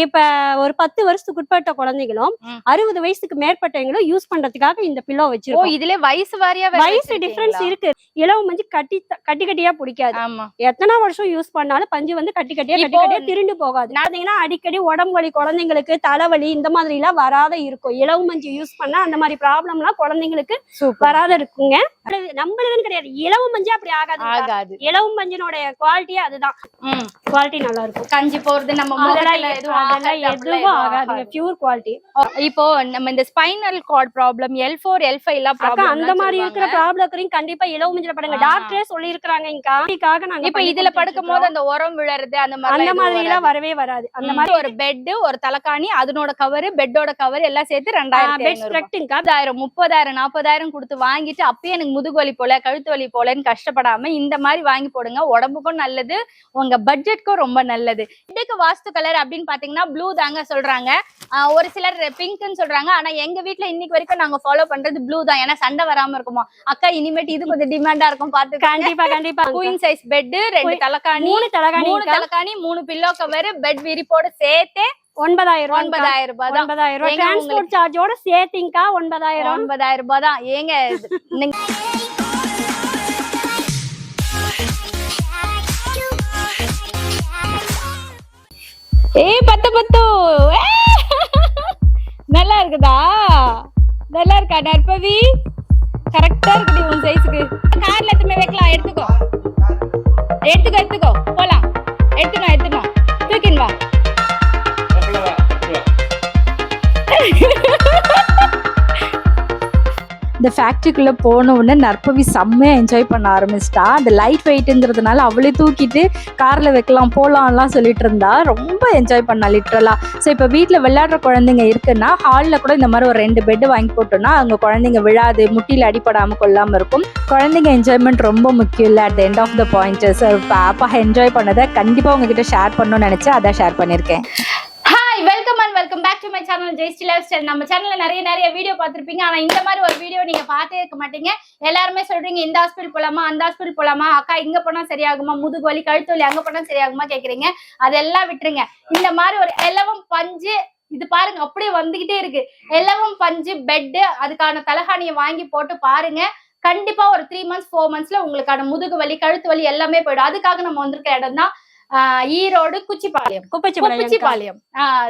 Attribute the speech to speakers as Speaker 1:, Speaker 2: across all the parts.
Speaker 1: இப்ப ஒரு 10 வருஷத்துக்கு உட்பட்ட குழந்தைகளும் 60 வயசுக்கு மேற்பட்டவங்களும் யூஸ் பண்றதுக்காக இந்த பில்லோ வச்சிருக்கோம்.
Speaker 2: இதுல வயசு வாரியா
Speaker 1: வயசு டிஃபரன்ஸ் இருக்கு. இலவ மஞ்சு கட்டியா பிடிக்காது. எத்தனை வருஷம் யூஸ் பண்ணாலும் பஞ்சு வந்து கட்டியா திருண்டு போகாது. பாத்தீங்கன்னா அடிக்கடி உடம்பு வலி, குழந்தைங்களுக்கு தலைவலி இந்த மாதிரி எல்லாம் வராத இருக்கும். இலவ மஞ்சு யூஸ் பண்ணா அந்த மாதிரி ப்ராப்ளம் எல்லாம் குழந்தைங்களுக்கு வராத இருக்குங்க. நம்மளுக்குன்னு கிடையாது, இலவ மஞ்சு அப்படி ஆகாது. இலவ மஞ்சினோட குவாலிட்டி அதுதான். குவாலிட்டி நல்லா இருக்கும்.
Speaker 2: கஞ்சி போறது நம்ம
Speaker 1: எதுவும் ஆகாதுங்க, பியூர் குவாலிட்டி.
Speaker 2: இப்போ நம்ம இந்த spinal card problem, L4 L5 எல்லாம் ப்ராப்ளம், அந்த மாதிரி
Speaker 1: இருக்கிற ப்ராப்ளம் கண்டிப்பா இலவ மஞ்சில படுங்க. டாக்டரே சொல்லி இருக்காங்க. நாங்க
Speaker 2: இப்ப இதுல படுக்கும் போது அந்த உரம் விழறது அந்த
Speaker 1: மாதிரி எல்லாம் வரவே வராது. அந்த மாதிரி
Speaker 2: ஒரு பெட், ஒரு தலகாணி, அதனோட கவர், பெட்டோட கவர் எல்லாம் சேர்த்து 2000 30,000 40,000 கொடுத்து வாங்கிட்டு அப்பயே எனக்கு முதுகு வலி போல கழுத்து வலி போலன்னு கஷ்டப்படாம இந்த மாதிரி வாங்கி போடுங்க. உடம்புக்கும் நல்லது, உங்க பட்ஜெட்க்கும் ரொம்ப நல்லது. இதுக்கு வாஸ்து கலர் அப்படின்னு பாத்தீங்கன்னா ப்ளூ தாங்க சொல்றாங்க. ஒரு சிலர் பிங்க்னு சொல்றாங்க. ஆனா எங்க வீட்டுல இன்னைக்கு வரைக்கும் நாங்க ஃபாலோ பண்றது ப்ளூ தான். ஏன்னா சண்டை வராம இருக்குமா அக்கா, இனிமேட்டு இது கொஞ்சம் டிமாண்டா இருக்கும் பாத்து.
Speaker 1: கண்டிப்பா
Speaker 2: குயின் சைஸ் பெட், 2 தலகாணி, 3 தலகாணி, 3 பில்லோ கவர், பெட் விரிப்போட சேர்த்து 9,000 ரூபாய் தான்.
Speaker 1: டிரான்ஸ்போர்ட் சார்ஜோட சேர்த்தீங்கக்கா 9,000
Speaker 2: ரூபாய் தான். ஏங்க பத்து நல்லா இருக்குதா? நல்லா இருக்கா நற்பவி? கரெக்டா இருக்குடி உன் சைஸுக்கு. கார்ல எடுத்துமே வைக்கலாம். எடுத்துக்கோ போலாம். எடுத்துனோம் தூக்கின் வா. இந்த ஃபேக்ட்ரிக்குள்ள போன உடனே நற்பவி செம்மையா என்ஜாய் பண்ண ஆரம்பிச்சிட்டா. அந்த லைட் வெயிட்ங்கிறதுனால அவளே தூக்கிட்டு கார்ல வைக்கலாம் போலாம்லாம் சொல்லிட்டு இருந்தா. ரொம்ப என்ஜாய் பண்ணா லிட்ரலா. ஸோ இப்போ வீட்டில் விளையாடுற குழந்தைங்க இருக்குன்னா ஹாலில் கூட இந்த மாதிரி ஒரு 2 பெட்டு வாங்கி போட்டோம்னா அவங்க குழந்தைங்க விழாது, முட்டியில் அடிப்படாமல் கொள்ளாமல் இருக்கும். குழந்தைங்க என்ஜாய்மெண்ட் ரொம்ப முக்கியம் இல்லை at the end of the point. So பாப்பா என்ஜாய் பண்ணதை கண்டிப்பாக உங்ககிட்ட ஷேர் பண்ணணும்னு நினச்சேன், அதான் ஷேர் பண்ணியிருக்கேன். Welcome back to my channel Jayashree life style. நம்ம சேனல்ல நிறைய வீடியோ பார்த்திருப்பீங்க. ஆனா இந்த மாதிரி ஒரு வீடியோ நீங்க பார்த்தே இருக்க மாட்டீங்க. எல்லாருமே சொல்றீங்க இந்த ஹாஸ்பிட்டல் போலாமா, அந்த ஹாஸ்பிட்டல் போலாமா, அக்கா இங்க போனா சரியாகுமா, முதுகு வலி கழுத்து வலி அங்க போனா சரியாகுமா கேக்குறீங்க. அதெல்லாம் விட்டுருங்க. இந்த மாதிரி ஒரு எலவம் பஞ்சு இது பாருங்க அப்படியே வந்துகிட்டே இருக்கு. எலவம் பஞ்சு பெட், அதுக்கான தலகாணியை வாங்கி போட்டு பாருங்க. கண்டிப்பா ஒரு 3 months 4 monthsல உங்களுக்கான முதுகு வலி கழுத்து வலி எல்லாமே போயிடும். அதுக்காக நம்ம வந்திருக்க இடம் தான் ஈரோடு குச்சிப்பாளையம்.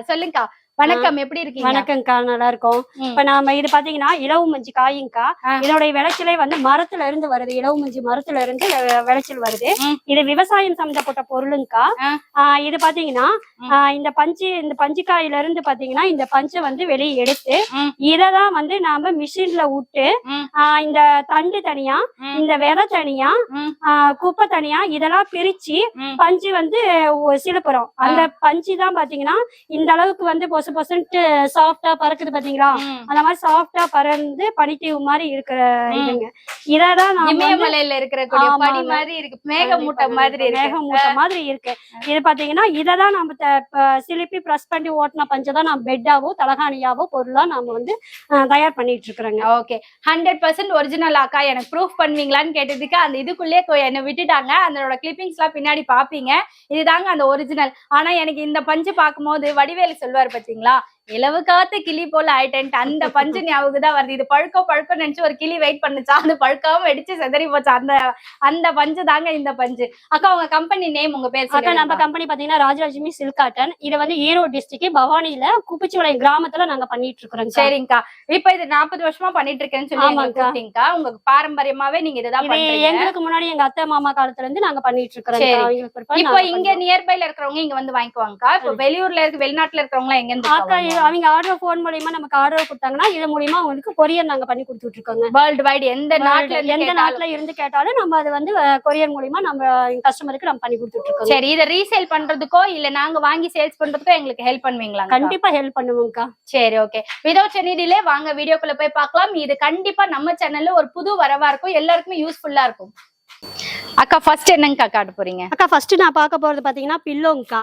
Speaker 2: சொல்லுங்கக்கா. வணக்கம், எப்படி இருக்கீங்க?
Speaker 1: வணக்கம்க்கா, நல்லா இருக்கும். இப்ப நாம இது பாத்தீங்கன்னா இலவு மஞ்சு காயுங்கக்கா. இதோட விளைச்சலே வந்து மரத்துல இருந்து வருது. இலவு மஞ்சு மரத்துல இருந்து விளைச்சல் வருது. இது விவசாயம் சம்பந்தப்பட்ட பொருளுங்கக்கா. இது பாத்தீங்கன்னா இந்த பஞ்சுக்காயில இருந்து பாத்தீங்கன்னா இந்த பஞ்சை வந்து வெளியே எடுத்து இததான் வந்து நாம மிஷின்ல விட்டு இந்த தண்டு தனியா, இந்த விதை தனியா, குப்பை தனியா இதெல்லாம் பிரிச்சு பஞ்சு வந்து சிலுப்புறோம். அந்த பஞ்சு தான் பாத்தீங்கன்னா இந்த அளவுக்கு வந்து சாஃப்டா பறக்குது பாத்தீங்களா? அந்த மாதிரி சாஃப்டா பறந்து பனித்தீவு மாதிரி இருக்கிற இதுங்க. இததான்
Speaker 2: இமயமலையில இருக்கிற பனி மாதிரி இருக்கு, மேகமூட்டை மாதிரி
Speaker 1: இருக்கு. இது பாத்தீங்கன்னா இததான் நம்ம சிலிப்பி பிரஸ் பண்ணி ஓட்டின பஞ்சதான் நம்ம பெட்டாவோ தலகாணியாவோ பொருளா நாம வந்து தயார் பண்ணிட்டு இருக்கிறோங்க.
Speaker 2: ஓகே, 100% ஒரிஜினல் அக்கா எனக்கு ப்ரூஃப் பண்ணுவீங்களான்னு கேட்டதுக்கு அந்த இதுக்குள்ளேயே என்ன விட்டுட்டாங்க. அதனோட கிளிப்பிங்ஸ் எல்லாம் பின்னாடி பாப்பீங்க. இதுதாங்க அந்த ஒரிஜினல். ஆனா எனக்கு இந்த பஞ்சு பார்க்கும்போது வடிவேலு சொல்வார் பாத்தீங்களா, இலவு காத்து கிளி போல ஆயிட்டேன்ட்டு அந்த பஞ்சு ஞாபகம் தான் வருது. இது பழுக்க நினைச்சு ஒரு கிளி வெயிட் பண்ணுச்சா, அது பழுக்காம வெடிச்சு செதறி போச்சா, அந்த பஞ்சு தாங்க இந்த பஞ்சு. அக்கா உங்க கம்பெனி நேம், உங்க பேர்?
Speaker 1: அக்கா நம்ம கம்பெனி பாத்தீங்கன்னா ராஜலட்சுமி சில்க் காட்டன். இது வந்து ஈரோடு டிஸ்ட்ரிக்ட் பவானியில குப்பிச்சிபாளையம் கிராமத்துல நாங்க பண்ணிட்டு இருக்கிறோம்.
Speaker 2: சரிங்கக்கா. இப்ப இது 40 வருஷமா பண்ணிட்டு இருக்கேன்னு சொல்லிங்கக்கா. உங்க பாரம்பரியமாவே நீங்க இதுதான் பண்றீங்க.
Speaker 1: எங்களுக்கு முன்னாடி எங்க அத்தை மாமா காலத்துல இருந்து நாங்க பண்ணிட்டு இருக்கிறோம்.
Speaker 2: இப்போ இங்க நியர்பைல இருக்கிறவங்க இங்க வந்து வாங்கிக்குவாங்கக்கா. இப்போ வெளியூர்ல இருக்கு வெளிநாட்டுல இருக்கிறவங்க எங்க இருந்து
Speaker 1: அவங்க ஆர்டர் போன் மூலமா நமக்கு ஆர்டர் கொடுத்தாங்கன்னா இது மூலமா அவங்களுக்கு கொரியர் நாங்க பண்ணி கொடுத்துட்டு இருக்கோங்க.
Speaker 2: வேர்ல்டு வைட் எந்த
Speaker 1: நாட்டுல இருந்து கேட்டாலும் நம்ம அது வந்து கொரியர் மூலமா நம்ம கஸ்டமருக்கு நம்ம பண்ணி கொடுத்துட்டு இருக்கோம்.
Speaker 2: சரி, இதை ரீசேல் பண்றதுக்கோ இல்ல நாங்க வாங்கி சேல்ஸ் பண்றதுக்கோ எங்களுக்கு ஹெல்ப் பண்ணுவீங்களா?
Speaker 1: கண்டிப்பா ஹெல்ப் பண்ணுவோம்க்கா.
Speaker 2: சரி, ஓகே. விதவுட் எனி டிலே வாங்க வீடியோக்குள்ள போய் பார்க்கலாம். இது கண்டிப்பா நம்ம சேனல்ல ஒரு புது வரவா இருக்கும், எல்லாருக்குமே யூஸ்ஃபுல்லா இருக்கும். அக்கா ஃபர்ஸ்ட் என்னங்கக்கா காட்ட போறீங்க?
Speaker 1: அக்கா ஃபர்ஸ்ட் நான் பார்க்க போறது பாத்தீங்கன்னா பில்லோங்கக்கா.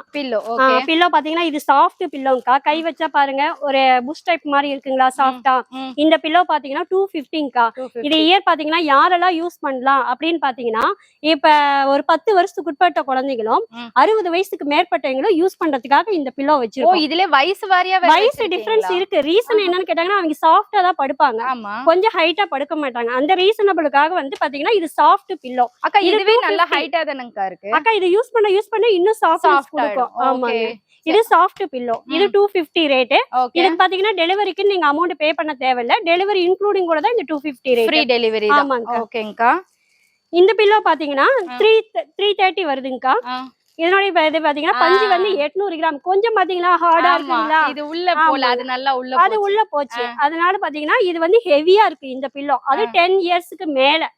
Speaker 1: பில்லோ பாத்தீங்கன்னா இது சாஃப்ட் பில்லோங்கக்கா. கை வச்சா பாருங்க ஒரு புஷ் டைப் மாதிரி இருக்குங்களா சாஃப்டா. இந்த பில்லோ பாத்தீங்கன்னா 250ங்கக்கா. இது இயர் பாத்தீங்கன்னா யாரெல்லாம் யூஸ் பண்ணலாம் அப்படின்னு பாத்தீங்கன்னா இப்ப ஒரு 10 வருஷத்துக்கு உட்பட்ட குழந்தைகளும் 60 வயசுக்கு மேற்பட்டவங்களும் யூஸ் பண்றதுக்காக இந்த பில்லோ வச்சிருக்கோம்.
Speaker 2: இதுல வயசு வாரியா
Speaker 1: வயசு டிஃபரன்ஸ் இருக்கு. ரீசன் என்னன்னு கேட்டாங்கன்னா அவங்க சாஃப்டா தான் படுப்பாங்க, கொஞ்சம் ஹைட்டா படுக்க மாட்டாங்க. அந்த ரீசனபிளுக்காக வந்து பாத்தீங்கன்னா இது சாஃப்ட் பில்லோ.
Speaker 2: அக்கா இதுவே நல்ல ஹைட்டா தானங்கா இருக்கு.
Speaker 1: அக்கா இது யூஸ் பண்ண இன்னும் சாஃப்ட்னஸ் கொடுக்கும். ஆமாங்க, இது சாஃப்ட் பில்லோ. இது 250 ரேட். இதுக்கு பாத்தீங்கன்னா டெலிவரிக்கு நீங்க அமௌண்ட் பே பண்ண தேவையில்ல. டெலிவரி இன்க்ளூடிங் கூட தான் இந்த 250 ரேட்.
Speaker 2: Free delivery.
Speaker 1: ஆமாங்க.
Speaker 2: ஓகேங்கா.
Speaker 1: இந்த பில்லோ பாத்தீங்கன்னா 330 வருதுங்கக்கா. இதனோட இது பாத்தீங்கன்னா பஞ்சு வந்து 800 கிராம். கொஞ்சம் பாத்தீங்கன்னா ஹார்டா இருக்குங்களா,
Speaker 2: இது உள்ள போல அது நல்லா உள்ள
Speaker 1: அது உள்ள போச்சு. அதனால பாத்தீங்கன்னா இது வந்து ஹெவியா இருக்கு இந்த பில்லோ. அது 10 இயர்ஸ்க்கு மேல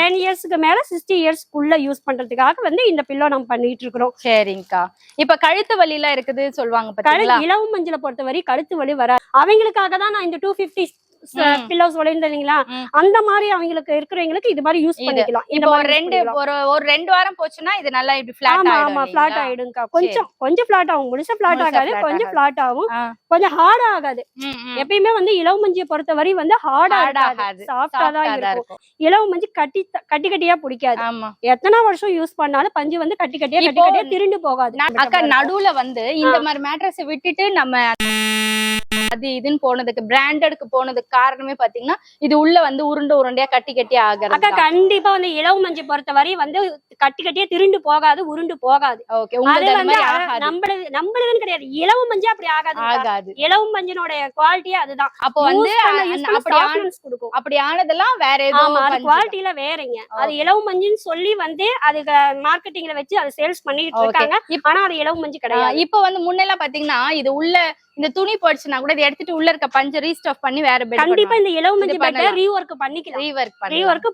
Speaker 1: 10 இயர்ஸ்க்கு மேல 60 இயர்ஸ்க்குள்ள யூஸ் பண்றதுக்காக வந்து இந்த பில்லோ நம்ம பண்ணிட்டு இருக்கோம்.
Speaker 2: சரிங்கக்கா. இப்ப கழுத்து வலி எல்லாம் இருக்குது சொல்லுவாங்க பாத்தீங்களா.
Speaker 1: இளவு மஞ்சளை பொறுத்தவரை கழுத்து வலி வராது. அவங்களுக்காக தான் நான் இந்த 250 பில்லோஸ் சொல்லிருந்தீங்களா, அந்த மாதிரி அவங்களுக்கு இருக்கிறவங்களுக்கு இது மாதிரி யூஸ் பண்ணிக்கலாம்.
Speaker 2: இப்போ ஒரு 2 வாரம் போச்சுன்னா இது நல்லா இப்படி ஃபிளாட் ஆயிடும்.
Speaker 1: ஆமா ஃபிளாட் ஆயிடுங்கா. கொஞ்சம் ஃபிளாட் ஆகும், முழுசா ஃபிளாட் ஆகாது, கொஞ்சம் ஃபிளாட் ஆகும், கொஞ்சம் ஹார்ட் ஆகாது. எப்பயுமே வந்து இளவு மஞ்சியை பொறுத்தவரை வந்து ஹார்ட் ஆகாது, சாஃப்டா தான் இருக்கும். இளவு மஞ்சி கட்டியா பிடிக்காது. எத்தனை வருஷம் யூஸ் பண்ணாலும் பஞ்சு வந்து கட்டியா திருண்டு போகாது.
Speaker 2: அக்கா நடுவுல வந்து இந்த மாதிரி மேட்ரஸ் விட்டுட்டு நம்ம அது இதுன்னு போனதுக்கு பிராண்டடுக்கு போனதுக்கு காரணமே பாத்தீங்கன்னா இது உள்ள வந்து உருண்டையா கட்டியா ஆகுது.
Speaker 1: அக்கா கண்டிப்பா வந்து இளவு மஞ்சி பொறுத்தவரை வந்து கட்டியா திருண்டு போகாது, உருண்டு போகாது. நம்மளுதுன்னு கிடையாது, இளவு மஞ்சி அப்படி ஆகாது. இளவு மஞ்சினோட குவாலிட்டியே அதுதான்.
Speaker 2: அப்போ வந்து அப்படி ஆனதெல்லாம் வேற எதுவும்
Speaker 1: குவாலிட்டியில வேறங்க. அது இளவு மஞ்சின்னு சொல்லி வந்து அதுக்கு மார்க்கெட்டிங்ல வச்சு அதை சேல்ஸ் பண்ணிட்டு இருக்காங்க. ஆனா அது இளவு மஞ்சி கிடையாது.
Speaker 2: இப்ப வந்து முன்னெல்லாம் பாத்தீங்கன்னா இது உள்ள இந்த துணி போடுச்சுன்னா கூட இதை எடுத்துட்டு உள்ள இருக்க பஞ்சு ரீஸ்டாஃப் பண்ணி வேற பெட்
Speaker 1: கண்டிப்பா இந்த இளவு மஞ்சி பெட் ரீவொர்க்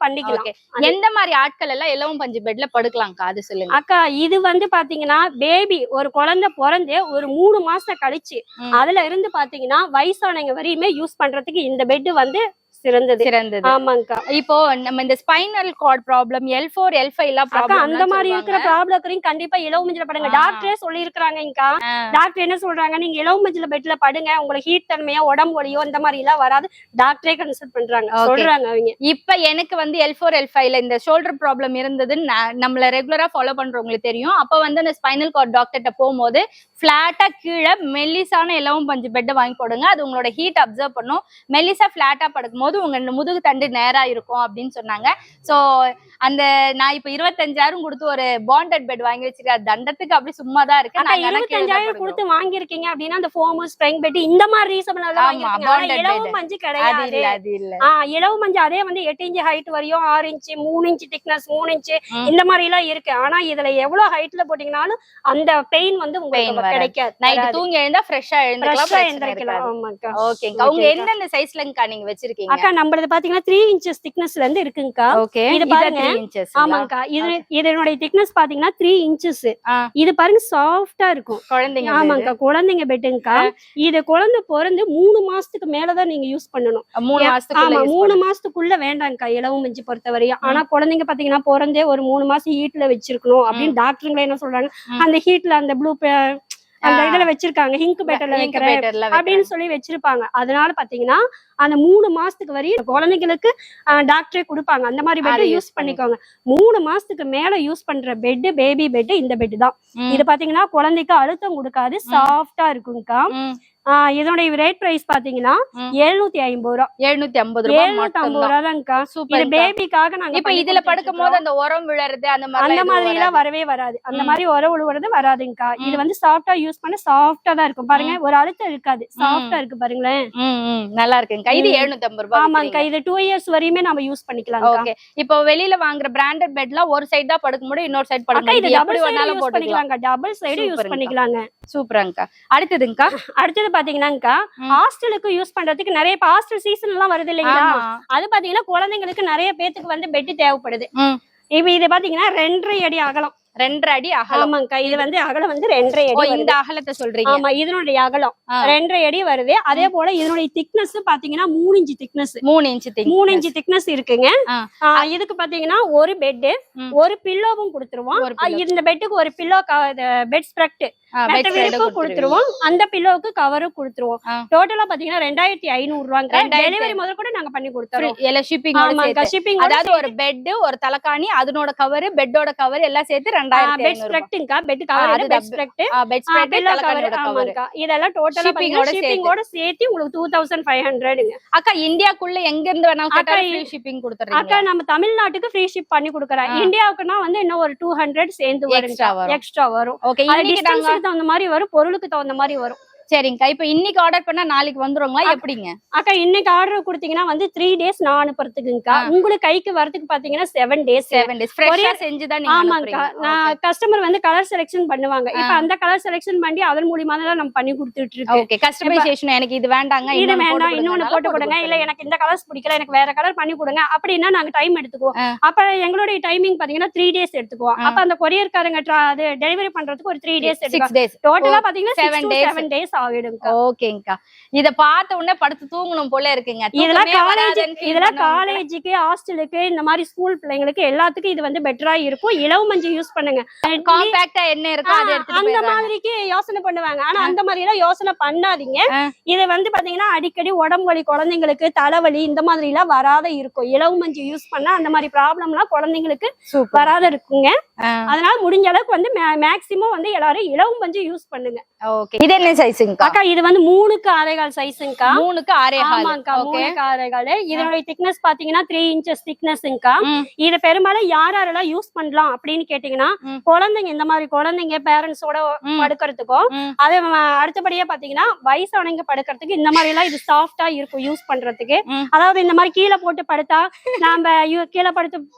Speaker 1: பண்ணிக்கலாம்.
Speaker 2: எந்த மாதிரி ஆட்கள் எல்லாம் இளவு பஞ்சு பெட்ல படுக்கலாம்க்கா அது சொல்லுங்க.
Speaker 1: அக்கா இது வந்து பாத்தீங்கன்னா பேபி ஒரு குழந்தை பிறந்து ஒரு 3 மாசம் கழிச்சு அதுல இருந்து பாத்தீங்கன்னா வயசானவங்க வரையுமே யூஸ் பண்றதுக்கு இந்த பெட் வந்து சிறந்தது. ஆமாங்கா.
Speaker 2: இப்போ நம்ம இந்த spinal card problem L4 L5 எல்லாம்
Speaker 1: அந்த மாதிரி இருக்கிற ப்ராப்ளம் கண்டிப்பா இளவு மஞ்சில படுங்க. டாக்டரே சொல்லி இருக்காங்கக்கா. டாக்டர் என்ன சொல்றாங்க, நீங்க இளவு மஞ்சில பெட்ல படுங்க, உங்களுக்கு ஹீட் தன்மையோ உடம்பு வலியோ இந்த மாதிரி எல்லாம் வராது. டாக்டரே கன்சல்ட் பண்றாங்க, சொல்றாங்க அவங்க.
Speaker 2: இப்ப எனக்கு வந்து L4 L5 இந்த ஷோல்டர் ப்ராப்ளம் இருந்ததுன்னு நம்மள ரெகுலரா ஃபாலோ பண்றவங்களுக்கு தெரியும். அப்ப வந்து அந்த ஸ்பைனல் கார்ட் டாக்டர்கிட்ட போகும்போது பிளாட்டா கீழே மெல்லிசான இளவும் பஞ்சு பெட்டை வாங்கி போடுங்க, அது உங்களோட ஹீட் அப்சர்வ் பண்ணும். மெல்லிசா பிளாட்டா படுக்கும் போது உங்க முதுகு தண்டு நேரா இருக்கும் அப்படின்னு சொன்னாங்க. சோ அந்த நான் இப்ப 25,000 கொடுத்து ஒரு பாண்டட் பெட் வாங்கி வச்சிருக்கேன். தண்டத்துக்கு அப்படி சும்மா தான் இருக்கு.
Speaker 1: 25,000 கொடுத்து வாங்கிருக்கீங்க அப்படின்னா அந்த ஃபோம் ஸ்ப்ரிங் பெட் இந்த மாதிரி ரீசனபிளா இளவு மஞ்சு கிடையாது. இளவு மஞ்சு அதே வந்து 8 இன்ச் ஹைட் வரையும் 6 இன்ச் 3 இன்ச் திக்னஸ் 3 இன்ச் இந்த மாதிரி எல்லாம் இருக்கு. ஆனா இதுல எவ்வளவு ஹைட்ல போட்டீங்கன்னாலும் அந்த பெயின் வந்து உங்களுக்கு கிடைக்காது.
Speaker 2: நைட் தூங்கி எழுந்தா ஃப்ரெஷ்ஷா எழுந்திருக்கலாம். ஓகேங்கா. உங்க எந்தெந்த சைஸ்லங்கா நீங்க வச்சிருக்கீங்க?
Speaker 1: அக்கா நம்மளது பாத்தீங்கன்னா 3 inches திக்னஸ்ல இருந்து இருக்குங்கக்கா. இது பாருங்க. ஆமாங்கா. இதனுடைய திக்னஸ் பாத்தீங்கன்னா 3 inches. இது பாருங்க சாஃப்டா இருக்கும் குழந்தைங்க. ஆமாங்கா குழந்தைங்க பெட்டுங்கக்கா. இது குழந்தை பிறந்து 3 மாசத்துக்கு மேலதான் நீங்க யூஸ் பண்ணணும். 3 மாசத்துக்குள்ள வேண்டாங்கக்கா இளவு மஞ்சி பொறுத்தவரையும். ஆனா குழந்தைங்க பாத்தீங்கன்னா பிறந்தே ஒரு 3 மாசம் ஹீட்ல வச்சிருக்கணும் அப்படின்னு டாக்டருங்களே என்ன சொல்றாங்க, அந்த ஹீட்ல அந்த ப்ளூ அந்த இதுல வச்சிருக்காங்க, இன்குபேட்டர்ல வைக்கிறேன் அப்படின்னு சொல்லி வச்சிருப்பாங்க. அதனால பாத்தீங்கன்னா அந்த 3 மாசத்துக்கு வரையும் குழந்தைங்களுக்கு டாக்டரே கொடுப்பாங்க. அந்த மாதிரி பெட் யூஸ் பண்ணிக்கோங்க. 3 மாசத்துக்கு மேல யூஸ் பண்ற பெட் பேபி பெட் இந்த பெட் தான். இது பாத்தீங்கன்னா குழந்தைக்கு அழுத்தம் கொடுக்காது, சாஃப்டா இருக்குங்கக்கா. இதனுடைய ரேட் பிரைஸ் பாத்தீங்கன்னா 750 ரூபா. 750 ரூபா தான்க்கா. இது பேபிக்காக நாங்க
Speaker 2: இப்ப இதுல படுக்கும் போது அந்த உரம் விழுறது அந்த
Speaker 1: மாதிரி எல்லாம் வரவே வராது. அந்த மாதிரி உரம் விழுவுறது வராதுங்கக்கா. இது வந்து சாஃப்டா யூஸ் பண்ண சாஃப்டா தான் இருக்கும். பாருங்க ஒரு அழுத்தம் இருக்காது, சாஃப்டா இருக்கு பாருங்களேன்.
Speaker 2: நல்லா இருக்குங்க. இது 750 ரூபாய்.
Speaker 1: ஆமாங்கக்கா. இது 2 years வரையுமே நம்ம யூஸ் பண்ணிக்கலாம்.
Speaker 2: ஓகே. இப்போ வெளியில வாங்குற பிராண்டட் பெட்லாம் ஒரு சைடு தான் படுக்க முடியும், இன்னொரு சைடு படுக்க முடியாது.
Speaker 1: இது டபுள் சைடு யூஸ் பண்ணிக்கலாம்க்கா. டபுள் சைடு யூஸ் பண்ணிக்கலாங்க.
Speaker 2: சூப்பராங்கக்கா. அடுத்தது
Speaker 1: பாத்தீங்கன்னாக்கா ஹாஸ்டலுக்கு யூஸ் பண்றதுக்கு நிறைய ஹாஸ்டல் சீசன் எல்லாம் வருது இல்லைங்களா, அது பாத்தீங்கன்னா குழந்தைங்களுக்கு நிறைய பேத்துக்கு வந்து பெட் தேவைப்படுது. இப்ப இது பாத்தீங்கன்னா 2.5 அடி அகலம்,
Speaker 3: 2.5 அடி அகலம்.
Speaker 1: ஆமாங்கக்கா இது வந்து அகலம் வந்து 2.5 அடி
Speaker 3: இந்த அகலத்தை சொல்றீங்க?
Speaker 1: ஆமா இதனுடைய அகலம் 2.5 அடி வருது. அதே போல இதனுடைய திக்னஸ் பாத்தீங்கன்னா 3 inch thickness.
Speaker 3: 3 inch
Speaker 1: 3 inch thickness இருக்குங்க. இதுக்கு பாத்தீங்கன்னா ஒரு பெட் ஒரு பில்லோவும் கொடுத்துருவோம். இந்த பெட்டுக்கு ஒரு பில்லோ பெட் ஸ்ப்ரெட் கொடுத்துருவோம். அந்த பில்லோவுக்கு கவரும் கொடுத்துருவோம். டோட்டலா பாத்தீங்கன்னா 2500 ரூபாங்க. டெலிவரி முதல் கூட நாங்க பண்ணி கொடுத்துறோம்.
Speaker 3: ஷிப்பிங். அதாவது ஒரு பெட் ஒரு தலகாணி அதனோட கவர் பெட்டோட கவர் எல்லாம் சேர்த்து 2500.
Speaker 1: பெட் ஸ்ப்ரெட்ங்கா bed cover bed spread bed spread தலகாணியோட கவர் இதெல்லாம் டோட்டலா ஷிப்பிங்கோட சேர்த்து உங்களுக்கு 2500ங்க.
Speaker 3: அக்கா இந்தியாக்குள்ள எங்க இருந்து வேணாலும் கேட்டா ஃப்ரீ ஷிப்பிங் கொடுத்துறீங்க?
Speaker 1: அக்கா நம்ம தமிழ்நாட்டுக்கு ஃப்ரீ ஷிப் பண்ணி கொடுக்கறோம். இந்தியாவுக்குனா வந்து இன்னும் ஒரு 200 சேர்ந்து வரும் எக்ஸ்ட்ரா வரும். ஓகே டிஸ்டன்ஸ்க்கு தகுந்த மாதிரி வரும் பொருளுக்கு தகுந்த மாதிரி வரும்.
Speaker 3: சரிங்கக்கா இப்ப இன்னைக்கு ஆர்டர் பண்ணா நாளைக்கு வந்துருங்களா எப்படிங்க?
Speaker 1: அக்கா இன்னைக்கு ஆர்டர் கொடுத்தீங்கன்னா வந்து 3 days நான் அனுப்புறதுக்குங்கக்கா. உங்களுக்கு கைக்கு வரதுக்கு பாத்தீங்கன்னா 7 days.
Speaker 3: ஃப்ரெஷ்ஷா செஞ்சுதான் நீங்க
Speaker 1: ஆமாங்கக்கா. நான் கஸ்டமர் வந்து கலர் செலக்ஷன் பண்ணுவாங்க. இப்ப அந்த கலர் செலக்ஷன் பண்ணி அதன் மூலமா தான் நம்ம பண்ணி கொடுத்துட்டு இருக்கோம்.
Speaker 3: ஓகே கஸ்டமைசேஷன் எனக்கு இது வேண்டாங்க
Speaker 1: இது வேண்டாம் இன்னொன்னு போட்டு கொடுங்க இல்ல எனக்கு இந்த கலர்ஸ் பிடிக்கல எனக்கு வேற கலர் பண்ணி கொடுங்க அப்படின்னா நாங்க டைம் எடுத்துக்குவோம். அப்ப எங்களுடைய டைமிங் பாத்தீங்கன்னா 3 days எடுத்துக்குவோம். அப்ப அந்த கொரியர்காரங்க அது டெலிவரி பண்றதுக்கு ஒரு 3 days எடுத்துக்குவோம். டோட்டலா பாத்தீங்கன்னா 7 days ஆகிடும்க்கா.
Speaker 3: ஓகேங்கக்கா இத பார்த்த உடனே படுத்து தூங்கணும் போல இருக்குங்க.
Speaker 1: இதெல்லாம் காலேஜுக்கு ஹாஸ்டலுக்கு இந்த மாதிரி ஸ்கூல் பிள்ளைங்களுக்கு எல்லாத்துக்கும் இது வந்து பெட்டரா இருக்கும். இலவு மஞ்சள் யூஸ் பண்ணுங்க.
Speaker 3: காம்பாக்டா என்ன இருக்கோ அதை எடுத்து
Speaker 1: அந்த மாதிரிக்கு யோசனை பண்ணுவாங்க. ஆனா அந்த மாதிரி எல்லாம் யோசனை பண்ணாதீங்க. இது வந்து பாத்தீங்கன்னா அடிக்கடி உடம்பு வலி குழந்தைங்களுக்கு தலைவலி இந்த மாதிரி எல்லாம் வராத இருக்கும். இலவு மஞ்சள் யூஸ் பண்ணா அந்த மாதிரி ப்ராப்ளம் எல்லாம் குழந்தைங்களுக்கு வராத இருக்குங்க. அதனால முடிஞ்ச அளவுக்கு வந்து மேக்சிமம் வந்து எல்லாரும் இலவு மஞ்சள் யூஸ் பண்ணுங்க.
Speaker 3: ஓகே இது என்ன சைஸ்ங்கக்கா?
Speaker 1: அக்கா இது வந்து 3க்கு 6.25 சைஸ்ங்கா.
Speaker 3: 3க்கு 6.25.
Speaker 1: ஆமாங்கா 3க்கு 6.25. இதனுடைய திக்னஸ் பாத்தீங்கன்னா 3 inches திக்னஸ்ங்கா. இது பெரும்பாலும் யாரெல்லாம் யூஸ் பண்ணலாம் அப்படின்னு கேட்டீங்கன்னா குழந்தைங்க இந்த மாதிரி குழந்தைங்க பேரண்ட்ஸோட படுக்கிறதுக்கும் அதே அடுத்தபடியா பாத்தீங்கன்னா வயசானவங்க படுக்கிறதுக்கு இந்த மாதிரி எல்லாம் இது சாஃப்டா இருக்கும் யூஸ் பண்றதுக்கு. அதாவது இந்த மாதிரி கீழே போட்டு படுத்தா நாம கீழே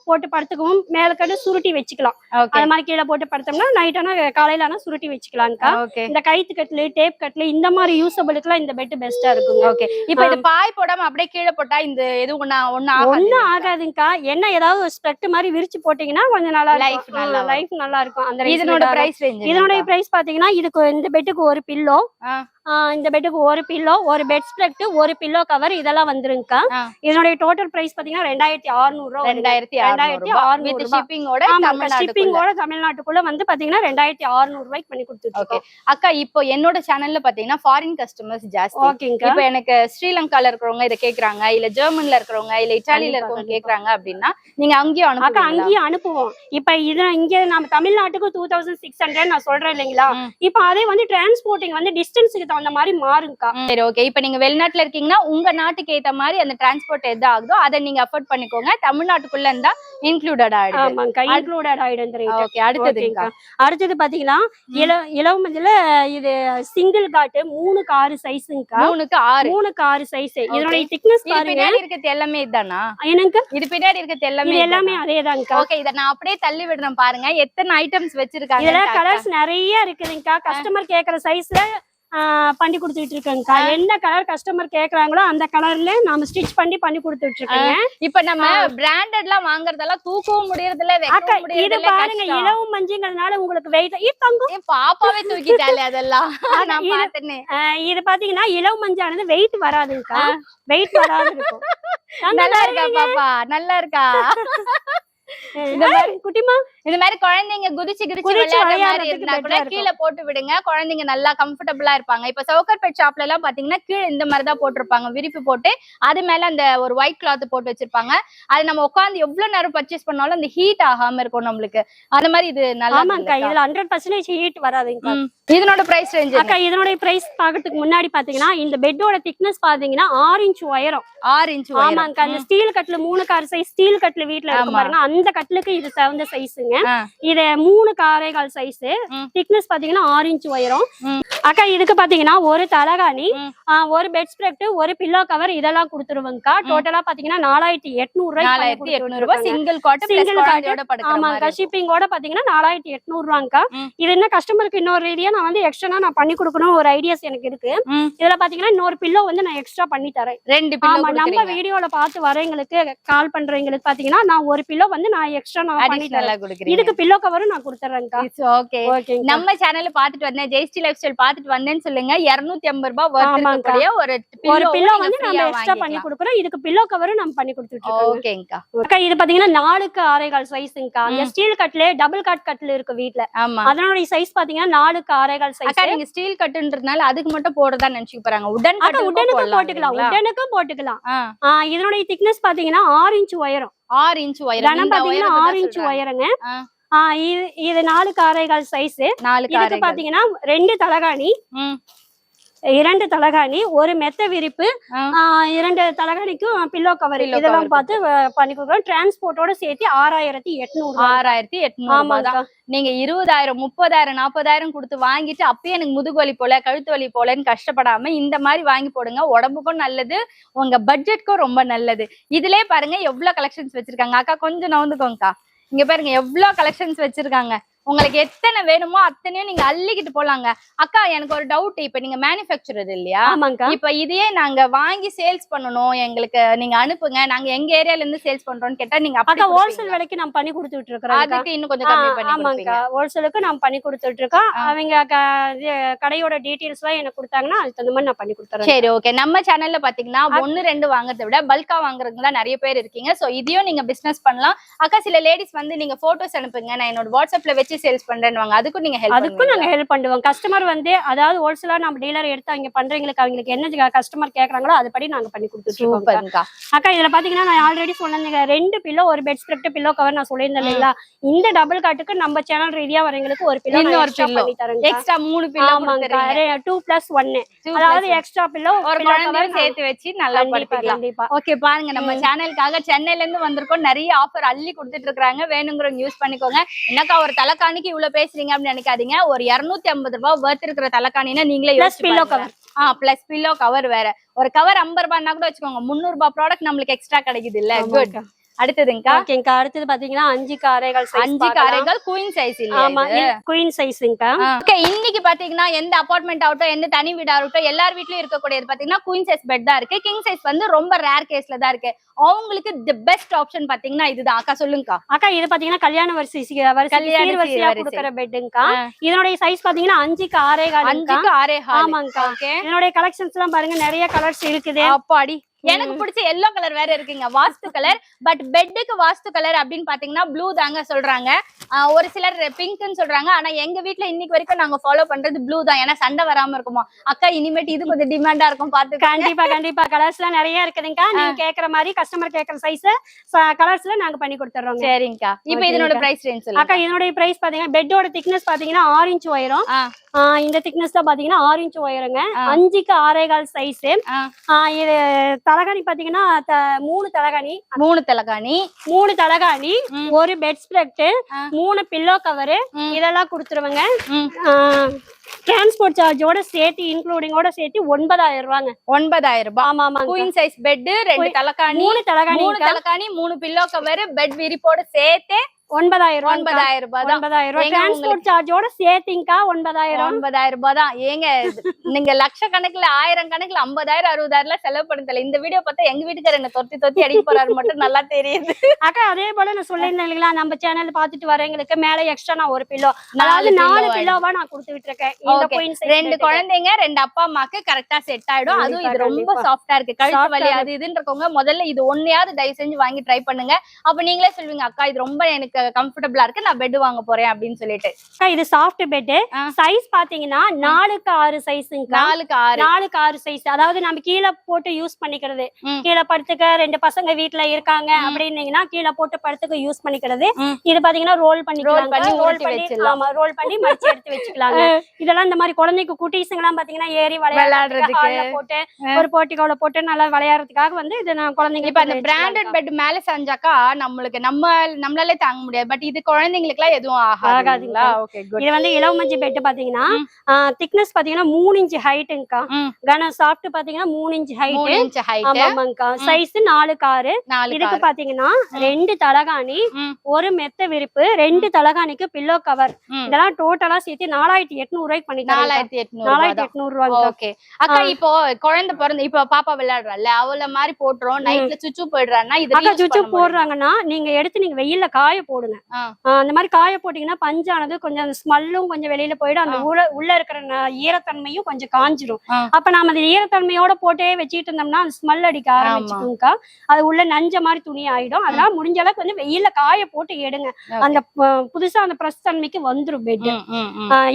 Speaker 1: போட்டு படுத்துக்கவும் மேலக்கட்டு சுருட்டி வச்சுக்கலாம். அது மாதிரி கீழே போட்டு படுத்தோம்னா நைட் ஆனா காலையில ஆனா சுருட்டி வச்சுக்கலாம்க்கா. இந்த கைத்து கட்லு டேப் கட்லு இந்த மாதிரி யூஸபிளுக்கு எல்லாம் இந்த பெட் பெஸ்டா இருக்குங்க.
Speaker 3: ஓகே இப்போ இது பாய் போடாம அப்படியே கீழே போட்டா இந்த எதுவும் ஒண்ணும்
Speaker 1: ஆகாதுங்கக்கா. என்ன ஏதாவது ஒரு ஸ்ப்ரெட் மாதிரி விரிச்சு போட்டீங்கன்னா கொஞ்சம் நல்லா லைஃப் நல்லா இருக்கும். அந்த இதனோட பிரைஸ் பாத்தீங்கன்னா இதுக்கு இந்த பெட்டுக்கு ஒரு பில்லோ இந்த பெட்டுக்கு ஒரு பில்லோ ஒரு பெட் ஸ்ப்ரெட் ஒரு பில்லோ கவர் இதெல்லாம் வந்துருங்கக்கா. இதனுடைய டோட்டல் பிரைஸ் பாத்தீங்கன்னா 2600 ஷிப்பிங்கோட தமிழ்நாட்டுக்குள்ள வந்து பாத்தீங்கன்னா 2600 ரூபாய்க்கு பண்ணி கொடுத்துருக்கோம்.
Speaker 3: அக்கா இப்போ என்னோட சேனல்ல பாத்தீங்கன்னா ஃபாரின் கஸ்டமர்ஸ் ஜாஸ்தி.
Speaker 1: ஓகேங்கா.
Speaker 3: இப்போ எனக்கு ஸ்ரீலங்கால இருக்கிறவங்க இதை கேக்குறாங்க இல்ல ஜெர்மன்ல இருக்கிறவங்க இல்ல இட்டாலியில இருக்கிறவங்க கேக்குறாங்க அப்படின்னா நீங்க அங்கேயும்
Speaker 1: அனுப்புவோம். இப்ப இது இங்க நம்ம தமிழ்நாட்டுக்கு 2600 நான் சொல்றேன் இல்லைங்களா. இப்ப அதே வந்து டிரான்ஸ்போர்ட்டிங் வந்து டிஸ்டன்ஸுக்கு அந்த மாதிரி மாறுங்கக்கா.
Speaker 3: சரி ஓகே இப்ப நீங்க வெளிநாட்டுல இருக்கீங்கன்னா உங்க நாட்டுக்கு ஏத்த மாதிரி அந்த டிரான்ஸ்போர்ட் எது ஆகுதோ அதை நீங்க அஃபோர்ட் பண்ணிக்கோங்க. தமிழ்நாட்டுக்குள்ள இருந்தா இன்க்ளூடட் ஆயிடும்.
Speaker 1: ஆமாங்கா இன்க்ளூடட் ஆயிடும்.
Speaker 3: ஓகே
Speaker 1: அடுத்தது பாத்தீங்கன்னா இலவு மஞ்சள் இது சிங்கிள் காட்டு 3க்கு 6 சைஸ்ங்கா. 3க்கு 6 சைஸ். இதனுடைய திக்னஸ் பாருங்க.
Speaker 3: பின்னாடி இருக்கிறது எல்லாமே இதுதானா?
Speaker 1: எனக்கு
Speaker 3: இது பின்னாடி இருக்கிறது எல்லாமே
Speaker 1: அதேதான்க்கா.
Speaker 3: ஓகே இத நான் அப்படியே தள்ளி விடுறேன் பாருங்க எத்தனை ஐட்டம்ஸ் வச்சிருக்காங்க.
Speaker 1: இதுல கலர்ஸ் நிறைய இருக்குதுங்கக்கா. கஸ்டமர் கேக்குற சைஸ்ல பண்ணி கொடுத்துட்டு இருக்கேங்கக்கா. என்ன கலர் கஸ்டமர் கேக்குறாங்களோ அந்த கலர்ல நாம ஸ்டிச் பண்ணி கொடுத்துட்டு இருக்கேன்.
Speaker 3: இப்ப நம்ம பிராண்டட்லாம் வாங்குறதெல்லாம் தூக்கவும் முடியறதில்ல வைக்கவும் முடியறதில்ல.
Speaker 1: இது பாருங்க இலவு மஞ்சள்ங்கறதுனால உங்களுக்கு வெயிட் தங்கும்.
Speaker 3: பாப்பாவே தூக்கிட்டாலே அதெல்லாம் நான் பார்த்தேனே.
Speaker 1: இது பாத்தீங்கன்னா இலவு மஞ்சானது வெயிட் வராதுங்கக்கா. வெயிட் வராது இருக்கும்.
Speaker 3: நல்லா இருக்கா பாப்பா? நல்லா இருக்கா?
Speaker 1: குட்டிமா
Speaker 3: இந்த மாதிரி குழந்தைங்க குதிச்சு விளையாடுற மாதிரி இருந்தா கூட கீழே போட்டு விடுங்க. குழந்தைங்க நல்லா கம்ஃபர்டபுளா இருப்பாங்க. இப்ப சவுக்கர் பெட் ஷாப்ல எல்லாம் பாத்தீங்கன்னா கீழே இந்த மாதிரிதான் போட்டிருப்பாங்க. விரிப்பு போட்டு அது மேல அந்த ஒரு ஒயிட் கிளாத் போட்டு வச்சிருப்பாங்க. அது நம்ம உட்காந்து எவ்வளவு நேரம் பர்ச்சேஸ் பண்ணாலும் அந்த ஹீட் ஆகாம இருக்கும் நம்மளுக்கு. அந்த மாதிரி இது நல்லா
Speaker 1: இதுல 100% ஹீட் வராதுங்க.
Speaker 3: இதனோட பிரைஸ் ரேஞ்ச்
Speaker 1: அக்கா இதனோட பிரைஸ் பாக்கிறதுக்கு முன்னாடி பாத்தீங்கன்னா இந்த பெட்டோட திக்னஸ் பாத்தீங்கன்னா 6 inch உயரம்.
Speaker 3: 6 inch
Speaker 1: ஆமாங்க. அந்த ஸ்டீல் கட்ல 3க்கு 6 சைஸ் ஸ்டீல் கட்ல வீட்ல இருக்கு பாருங்க. அந்த கட்லுக்கு இது தகுந்த சைஸுங்க. இது 3க்கு 6.25 சைஸ். திக்னஸ் பாத்தீங்கன்னா 6 inch உயரம். அக்கா இதுக்கு பாத்தீங்கன்னா ஒரு தலகாணி ஒரு பெட் ஸ்ப்ரெட் ஒரு பில்லோ கவர் இதெல்லாம் கொடுத்துருவாங்கக்கா. டோட்டலா பாத்தீங்கன்னா 4800
Speaker 3: ரூபாய் சிங்கிள் காட்.
Speaker 1: ஆமாங்கக்கா. ஷிப்பிங்கோட பாத்தீங்கன்னா 4800 ரூபாங்கக்கா. இது என்ன கஸ்டமருக்கு இன்னொரு ரீதியா நான் வந்து எக்ஸ்ட்ரா நான் பண்ணி கொடுக்கணும் ஒரு ஐடியாஸ் எனக்கு இருக்கு. இதுல பாத்தீங்கன்னா இன்னொரு பில்லோ வந்து நான் எக்ஸ்ட்ரா பண்ணி தரேன்.
Speaker 3: 2 பில்லோ
Speaker 1: நம்ம வீடியோல பார்த்து வரவங்களுக்கு கால் பண்றவங்களுக்கு பாத்தீங்கன்னா நான் ஒரு பில்லோ வந்து வந்து நான் எக்ஸ்ட்ரா நான் பண்ணி
Speaker 3: அடிஷனலா
Speaker 1: தரேன்.
Speaker 3: குடுக்குறீங்க.
Speaker 1: இதுக்கு பில்லோ கவரும் நான் கொடுத்துறேன்க்கா.
Speaker 3: ஓகே.
Speaker 1: ஓகேங்க.
Speaker 3: நம்ம சேனல்ல பாத்துட்டு வந்தேன், ஜெயஸ்ரீ லைஃப் ஸ்டைல் பாத்துட்டு வந்தேன்னு சொல்லுங்க. 250 ரூபாய் worth
Speaker 1: ஆமாங்கக்கா.
Speaker 3: இருக்கக்கூடிய
Speaker 1: ஒரு பில்லோ
Speaker 3: நீங்க
Speaker 1: வந்து நம்ம
Speaker 3: ஃப்ரீயா
Speaker 1: எக்ஸ்ட்ரா பண்ணி
Speaker 3: வாங்கிக்கலாம்.
Speaker 1: கொடுக்குறோம். இதுக்கு பில்லோ கவரும் நம்ம பண்ணி கொடுத்துட்டு இருக்கோம்.
Speaker 3: ஓகேங்கா.
Speaker 1: அக்கா இது பாத்தீங்கன்னா 4க்கு 6.25 சைஸ்ங்கா. அந்த ஸ்டீல் கட்ல டபுள் காட் கட்ல இருக்கு வீட்ல.
Speaker 3: ஆமா.
Speaker 1: அதனோட சைஸ் பாத்தீங்கன்னா 4க்கு 6.25 சைஸ்.
Speaker 3: அக்கா நீங்க ஸ்டீல் கட்டுன்றதுனால அதுக்கு மட்டும் போடுறதா நினைச்சுக்க போறாங்க. உடன்
Speaker 1: அக்கா உடனுக்கும் போட்டுக்கலாம். உடனுக்கும் போட்டுக்கலாம். இதனுடைய திக்னஸ் பாத்தீங்கன்னா 6 இன்ச் உயரம்.
Speaker 3: 6 இன்ச் உயரம்.
Speaker 1: கனம் பாத்தீங்கன்னா 6 இன்ச் உயரங்க. இது 4க்கு 6.25 சைஸ். இதுக்கு பாத்தீங்கன்னா 2 தலகாணி, 2 தலகாணி, ஒரு மெத்த விரிப்பு, 2 தலகாணிக்கும் பில்லோ கவர் இதெல்லாம் பார்த்து பண்ணி கொடுக்குறோம். டிரான்ஸ்போர்ட்டோட சேர்த்து 6800.
Speaker 3: 6800 தான். நீங்க 20,000 30,000 40,000 கொடுத்து வாங்கிட்டு அப்பயே எனக்கு முதுகு வலி போல கழுத்து வலி போலன்னு கஷ்டப்படாம இந்த மாதிரி வாங்கி போடுங்க. உடம்புக்கும் நல்லது, உங்க பட்ஜெட்க்கும் ரொம்ப நல்லது. இதுலயே பாருங்க எவ்வளவு கலெக்ஷன்ஸ் வச்சிருக்காங்க. அக்கா கொஞ்சம் நவுந்துக்கோங்கக்கா. இங்க பாருங்க எவ்வளவு கலெக்ஷன்ஸ் வச்சிருக்காங்க. உங்களுக்கு எத்தனை வேணுமோ அத்தனையும் நீங்க அள்ளிக்கிட்டு போலாங்க. அக்கா எனக்கு ஒரு டவுட், இப்ப நீங்க மேனுஃபேக்சரர் இல்லையா? இப்ப இதையே நாங்க வாங்கி சேல்ஸ் பண்ணணும், எங்களுக்கு நீங்க அனுப்புங்க, நாங்க எங்க ஏரியால இருந்து சேல்ஸ் பண்றோம்னு கேட்டா நீங்க அப்ப
Speaker 1: ஹோல்சேல் விலைக்கு நம்ம பண்ணி கொடுத்துட்டு இருக்கோம்.
Speaker 3: அதுக்கு இன்னும் கொஞ்சம் கம்மி பண்ணி கொடுப்பீங்க.
Speaker 1: ஹோல்சேலுக்கு நம்ம பண்ணி கொடுத்துட்டு இருக்கோம். அவங்க கடையோட டீடைல்ஸ் எல்லாம் எனக்கு கொடுத்தாங்கன்னா அதுக்கு தகுந்த மாதிரி நான் பண்ணி கொடுத்துறேன்.
Speaker 3: சரி ஓகே. நம்ம சேனல்ல பாத்தீங்கன்னா 1 2 வாங்குறதை விட பல்கா வாங்குறதுல நிறைய பேர் இருக்கீங்க. சோ இதையும் நீங்க பிசினஸ் பண்ணலாம். அக்கா சில லேடிஸ் வந்து நீங்க போட்டோஸ் அனுப்புங்க, நான் என்னோட வாட்ஸ்அப்ல வச்சு சேல்ஸ் பண்றேன்வாங்க. அதுக்கும் நீங்க ஹெல்ப்
Speaker 1: பண்ணுவோம். கஸ்டமர் வந்து அதாவது ஹோல்சேலா நம்ம டீலர் எடுத்து அங்க பண்றவங்களுக்கு அவங்களுக்கு என்ன கஸ்டமர் கேக்குறாங்களோ அதுபடி நாங்க பண்ணி கொடுத்துட்டு இருக்கோம். அக்கா இதுல பாத்தீங்கன்னா நான் ஆல்ரெடி சொன்னேங்க 2 பில்லோ ஒரு பெட் ஸ்ப்ரெட் பில்லோ கவர் நான் சொல்லியிருந்தேன் இல்லைங்களா? இந்த டபுள் காட்டுக்கு நம்ம சேனல் ரீதியா வரவங்களுக்கு ஒரு பில்லோ பண்ணி தரேன்.
Speaker 3: Extra 3 pillow கொடுத்துறீங்க.
Speaker 1: 2+1 அதாவது எக்ஸ்ட்ரா பில்லோ
Speaker 3: ஒரு கவர் சேர்த்து வச்சு நல்லா பண்ணிக்கலாம். ஓகே பாருங்க, நம்ம சேனலுக்காக சென்னையில இருந்து வந்திருக்கோம். நிறைய ஆஃபர் அள்ளி கொடுத்துட்டு இருக்காங்க. வேணுங்கிறவங்க யூஸ் பண்ணிக்கோங்க. என்னக்கா ஒரு தலகாணிக்கு இவ்வளவு பேசுறீங்க அப்படின்னு நினைக்காதீங்க. ஒரு 250 ரூபாய் worth இருக்கிற தலகாணினா நீங்களே pillow cover plus pillow cover வேற. ஒரு கவர் 50 ரூபாய்னா கூட வச்சுக்கோங்க. 300 ரூபாய் ப்ராடக்ட் நம்மளுக்கு எக்ஸ்ட்ரா கிடைக்குது இல்ல? குட். அடுத்ததுங்கா
Speaker 1: ஓகேங்கா. அடுத்தது பாத்தீங்கன்னா 5க்கு 6.25 சைஸ்.
Speaker 3: 5க்கு 6.25 குயின் சைஸ் இல்ல?
Speaker 1: ஆமா குயின் சைஸ்ங்கா.
Speaker 3: ஓகே. இன்னைக்கு பாத்தீங்கன்னா எந்த அபார்ட்மெண்ட் ஆகட்டும் எந்த தனி வீடா இருக்கட்டும் எல்லார் வீட்லயும் இருக்கக்கூடியது பாத்தீங்கன்னா குயின் சைஸ் பெட் தான் இருக்கு. கிங் சைஸ் வந்து ரொம்ப ரேர் கேஸ்ல தான் இருக்கு. அவங்களுக்கு தி பெஸ்ட் ஆப்ஷன் பாத்தீங்கன்னா இதுதான். அக்கா சொல்லுங்கக்கா.
Speaker 1: அக்கா இது பாத்தீங்கன்னா கல்யாண வரிசையா கொடுக்கிற பெட்டுங்கா. இதனுடைய சைஸ் பாத்தீங்கன்னா 5க்கு 6.25.
Speaker 3: 5க்கு 6.25.
Speaker 1: ஆமாங்கா. இதனுடைய கலெக்ஷன்ஸ் எல்லாம் பாருங்க நிறைய கலர்ஸ் இருக்குது.
Speaker 3: அப்பாடி எனக்கு பிடிச்ச எல்லோ கலர் வேற இருக்குங்க, வாஸ்து கலர். பட் பெட்டுக்கு வாஸ்து கலர் அப்படின்னு பாத்தீங்கன்னா ப்ளூ தாங்க சொல்றாங்க. ஒரு சிலர் பிங்க்னு சொல்றாங்க. ஆனா எங்க வீட்ல இன்னைக்கு வரைக்கும் நாங்க ஃபாலோ பண்றது ப்ளூ தான். ஏன்னா சண்டை வராம இருக்குமா. அக்கா இனிமேட்டு இது கொஞ்சம் டிமாண்டா இருக்கும் பாத்து.
Speaker 1: கண்டிப்பா கலர்ஸ் எல்லாம் நிறைய இருக்குதுங்கா. நீங்க கேக்குற மாதிரி கஸ்டமர் கேக்குற சைஸ் கலர்ஸ்ல நாங்க பண்ணி கொடுத்துறோம்.
Speaker 3: சரிங்கக்கா. இப்போ இதனோட பிரைஸ் ரேஞ்ச் சொல்லுங்க.
Speaker 1: அக்கா இதனுடைய பிரைஸ் பாத்தீங்கன்னா பெட்டோட திக்னஸ் பாத்தீங்கன்னா 6 இன்ச் உயரம். இந்த திக்னஸ் தான் பாத்தீங்கன்னா 6 இன்ச் உயரங்க. 5க்கு 6.25 சைஸ். இது தலகாணி பாத்தீங்கன்னா 3 தலகாணி, ஒரு பெட் ஸ்ப்ரெட், 3 பில்லோ கவர் இதெல்லாம் கொடுத்துருவாங்க. டிரான்ஸ்போர்ட் சார்ஜோட சேர்த்து இன்க்ளூடிங்கோட சேர்த்து 9,000 ரூபாங்க.
Speaker 3: 9,000 ரூபாய்.
Speaker 1: ஆமா ஆமா.
Speaker 3: குயின் சைஸ் பெட், 2 தலகாணி, 3 தலகாணி, 3 பில்லோ கவர், பெட் விரிப்போட சேர்த்து
Speaker 1: 9,000
Speaker 3: ரூபாய் தான்.
Speaker 1: 9,000 டிரான்ஸ்போர்ட் சார்ஜோட சேர்த்திங்கா 9,000
Speaker 3: ரூபாய் தான். ஏங்க நீங்க லட்சக்கணக்குல 1000 கணக்குல 50,000 60,000 செலவு பண்ணல. இந்த வீடியோ பார்த்தா எங்க வீட்டுக்காரர் என்ன தொத்தி அடிக்க போறாரு மட்டும் நல்லா தெரியுது.
Speaker 1: அக்கா அதே போல நான் சொல்லியிருந்தேன் இல்லைங்களா, நம்ம சேனல் பாத்துட்டு வரவங்களுக்கு மேல எக்ஸ்ட்ரா நான் ஒரு பில்லோ 4 பில்லோவா நான் கொடுத்துட்டு இருக்கேன். இந்த குயின் சைஸ் 2
Speaker 3: குழந்தைங்க 2 அப்பா அம்மாக்கு கரெக்டா செட் ஆயிடும். அதுவும் இது ரொம்ப சாஃப்டா இருக்கு. கழுத்து வலி அது இதுன்னு இருக்கவங்க முதல்ல இது ஒன்னையாவது தயவு செஞ்சு வாங்கி ட்ரை பண்ணுங்க. அப்ப நீங்களே சொல்வீங்க அக்கா இது ரொம்ப எனக்கு கம்ஃபர்டபிளா இருக்கு, நான் பெட் வாங்க போறேன் அப்படின்னு சொல்லிட்டு.
Speaker 1: இது சாஃப்ட் பெட். சைஸ் பாத்தீங்கன்னா 4க்கு 6 சைஸ்ங்க. 4க்கு 6 சைஸ். அதாவது நம்ம கீழே போட்டு யூஸ் பண்ணிக்கிறது. கீழே படுத்துக்க 2 பசங்க வீட்டுல இருக்காங்க அப்படின்னீங்கன்னா கீழே போட்டு படுத்துக்க யூஸ் பண்ணிக்கிறது. இது பாத்தீங்கன்னா ரோல் பண்ணி மடிச்சு எடுத்து வச்சுக்கலாங்க. இதெல்லாம் இந்த மாதிரி குழந்தைக்கு குட்டீஸுங்க எல்லாம் பாத்தீங்கன்னா ஏறி விளையாடுறதுக்கு போட்டு ஒரு போட்டிக்கோல போட்டு நல்லா விளையாடுறதுக்காக வந்து இது நான் குழந்தைங்க.
Speaker 3: இப்ப அந்த பிராண்டட் பெட் மேல செஞ்சாக்கா நம்மளுக்கு நம்மளாலே தாங்க முடியாது. பட் இது குழந்தைங்களுக்கு எல்லாம் எதுவும் ஆகாதுங்களா? Okay good.
Speaker 1: இது வந்து இலவமஞ்சி பெட் பாத்தீங்கன்னா திக்னஸ் பாத்தீங்கன்னா 3 இன்ச் ஹைட்டுங்கக்கா. கன சாஃப்ட் பாத்தீங்கன்னா 3 இன்ச் ஹைட்.
Speaker 3: 3 inch height.
Speaker 1: ஆமாங்கக்கா. சைஸ் 4 கார். இதுக்கு பாத்தீங்கன்னா 2 தலகாணி, ஒரு மெத்த விரிப்பு, 2 தலகாணிக்கு பில்லோ கவர். இதெல்லாம் டோட்டலா சேர்த்து 4800 ரூபாய்க்கு பண்ணிட்டாங்க. 4800 ரூபாய்.
Speaker 3: ஓகே அக்கா, இப்போ குழந்தை பிறந்து இப்ப பாப்பா விளையாடுறாள், அவள மாதிரி போட்டுறோம், நைட்ல சுச்சு போயிடுறான்னா இது
Speaker 1: அக்கா சுச்சு போடுறாங்கன்னா நீங்க எடுத்து நீங்க வெயில்ல காய போடுங்க. அந்த மாதிரி காய போட்டீங்கன்னா பஞ்சானது கொஞ்சம் அந்த ஸ்மெல்லும் கொஞ்சம் வெளியில போயிடும். அந்த உள்ள இருக்கிற ஈரத்தன்மையும் கொஞ்சம் காஞ்சிடும். அப்ப நாம அந்த ஈரத்தன்மையோட போட்டே வச்சுட்டு இருந்தோம்னா அந்த ஸ்மெல் அடிக்க ஆரம்பிச்சுக்கா. அது உள்ள நஞ்ச மாதிரி துணி ஆயிடும். அதனால முடிஞ்ச அளவுக்கு வந்து வெயில்ல காய போட்டு எடுங்க. அந்த புதுசா அந்த பிரஸ் தன்மைக்கு வந்துரும் பெட்.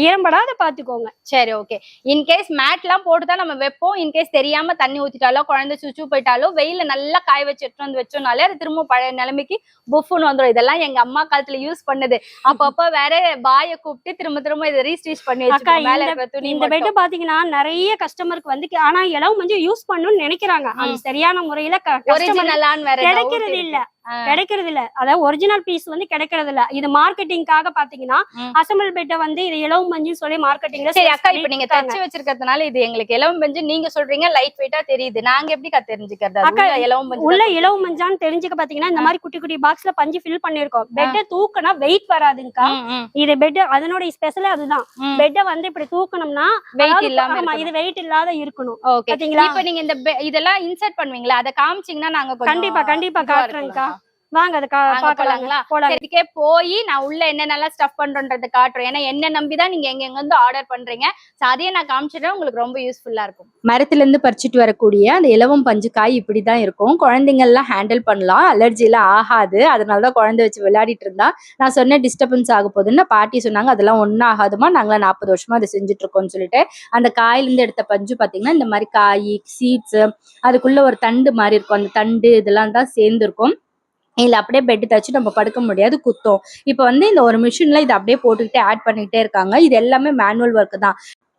Speaker 1: ஈரம்படாத பாத்துக்கோங்க.
Speaker 3: சரி ஓகே. இன்கேஸ் மேட் எல்லாம் போட்டுதான் நம்ம வைப்போம். இன்கேஸ் தெரியாம தண்ணி ஊத்திட்டாலோ குழந்தை சுச்சு போயிட்டாலோ வெயில நல்லா காய வச்சு எடுத்து வந்து வச்சோம்னாலே அது திரும்ப பழைய நிலைமைக்கு புஃப்னு வந்துடும். இதெல்லாம் எங்க அம்மா காலத்துல யூஸ் பண்ணது. அப்பப்ப வேற பாய கூப்பிட்டு திரும்ப இதை ரீஸ்டிச் பண்ணி வச்சுக்கோங்க.
Speaker 1: இந்த பெட் பாத்தீங்கன்னா நிறைய கஸ்டமருக்கு வந்து ஆனா இலவமஞ்சி யூஸ் பண்ணணும்னு நினைக்கிறாங்க. அது சரியான முறையில
Speaker 3: ஒரிஜினலான்னு வேற
Speaker 1: கிடைக்கிறது இல்ல. அதாவது ஒரிஜினல் பீஸ் வந்து கிடைக்கிறது இல்ல. இது மார்க்கெட்டிங்காக பாத்தீங்கன்னா அசம்பிள் பெட்டை வந்து இது இலவமஞ்சி சொல்லி மார்க்கெட்டிங்ல.
Speaker 3: சரி அக்கா, இப்ப நீங்க தச்சு வச்சிருக்கிறதுனால இது எங்களுக்கு இலவமஞ்சி நீங்க சொல்றீங்க லைட் வெயிட்டா தெரியுது. நாங்க எப்படி தெரிஞ்சுக்கிறது
Speaker 1: உள்ள இலவமஞ்சான்னு தெரிஞ்சுக்க பாத்தீங்கன்னா இந்த மாதிரி குட்டி குட்டி பாக்ஸ்ல பஞ்சு ஃபில் பண்ணிருக்கோம். பெட்டை தூக்குனா வெயிட் வராதுங்கக்கா. இது பெட் அதனோட ஸ்பெஷல் அதுதான். பெட்டை வந்து இப்படி தூக்கணும்னா
Speaker 3: வெயிட் இல்லாம
Speaker 1: இது வெயிட் இல்லாத இருக்கணும்.
Speaker 3: பாத்தீங்களா? இப்ப நீங்க இந்த இதெல்லாம் இன்சர்ட் பண்ணுவீங்களா? அதை காமிச்சீங்கன்னா நாங்க
Speaker 1: கண்டிப்பா காட்டுறேங்கக்கா. வாங்க அது பாக்கலாங்களா?
Speaker 3: இதுக்கே போய் நான் உள்ள என்னென்னலாம் ஸ்டஃப் பண்றோன்றது காட்டுறேன். ஏன்னா என்ன நம்பிதான் நீங்க எங்க வந்து ஆர்டர் பண்றீங்க. அதையே நான் காமிச்சிடுறேன். உங்களுக்கு ரொம்ப யூஸ்ஃபுல்லா இருக்கும்.
Speaker 2: மரத்துல இருந்து பறிச்சுட்டு வரக்கூடிய அந்த இலவம் பஞ்சு காய் இப்படிதான் இருக்கும். குழந்தைங்க எல்லாம் ஹேண்டில் பண்ணலாம், அலர்ஜி எல்லாம் ஆகாது. அதனாலதான் குழந்தை வச்சு விளையாடிட்டு இருந்தா. நான் சொன்ன டிஸ்டர்பன்ஸ் ஆக போகுதுன்னு பாட்டி சொன்னாங்க. அதெல்லாம் ஒன்னும் ஆகாதுமா, நாங்களாம் 40 வருஷமா அதை செஞ்சுட்டு இருக்கோம்னு சொல்லிட்டு அந்த காயில இருந்து எடுத்த பஞ்சு பாத்தீங்கன்னா இந்த மாதிரி காய், சீட்ஸ், அதுக்குள்ள ஒரு தண்டு மாதிரி இருக்கும். அந்த தண்டு இதெல்லாம் தான் சேர்ந்து இருக்கும். இல்ல அப்படியே பெட் தச்சு நம்ம படுக்க முடியாது, குத்தம். இப்ப வந்து இந்த ஒரு மிஷின்ல இதை அப்படியே போட்டுக்கிட்டே ஆட் பண்ணிக்கிட்டே இருக்காங்க. இது எல்லாமே மேனுவல் ஒர்க் தான்.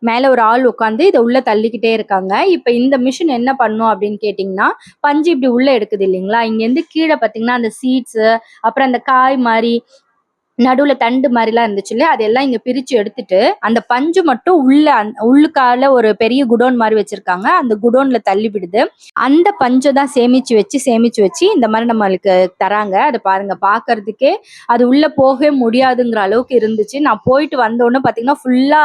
Speaker 2: மேல ஒரு ஆள் உட்காந்து இதை உள்ள தள்ளிக்கிட்டே இருக்காங்க. இப்ப இந்த மிஷின் என்ன பண்ணும் அப்படின்னு கேட்டீங்கன்னா, பஞ்சு இப்படி உள்ள எடுக்குது இல்லைங்களா, இங்க இருந்து கீழே பாத்தீங்கன்னா அந்த சீட்ஸ், அப்புறம் அந்த காய் மாதிரி நடுவுல தண்டு மாதிரி எல்லாம் இருந்துச்சு இல்லையா, அதெல்லாம் இங்க பிரிச்சு எடுத்துட்டு அந்த பஞ்சு மட்டும் உள்ளுக்கால ஒரு பெரிய குடோன் மாதிரி வச்சிருக்காங்க. அந்த குடோன்ல தள்ளி விடுது. அந்த பஞ்சை தான் சேமிச்சு வச்சு இந்த மாதிரி நம்மளுக்கு தராங்க. அதை பாருங்க, பாக்குறதுக்கே அது உள்ள போகவே முடியாதுங்கிற அளவுக்கு இருந்துச்சு. நான் போயிட்டு வந்தோடனே பாத்தீங்கன்னா ஃபுல்லா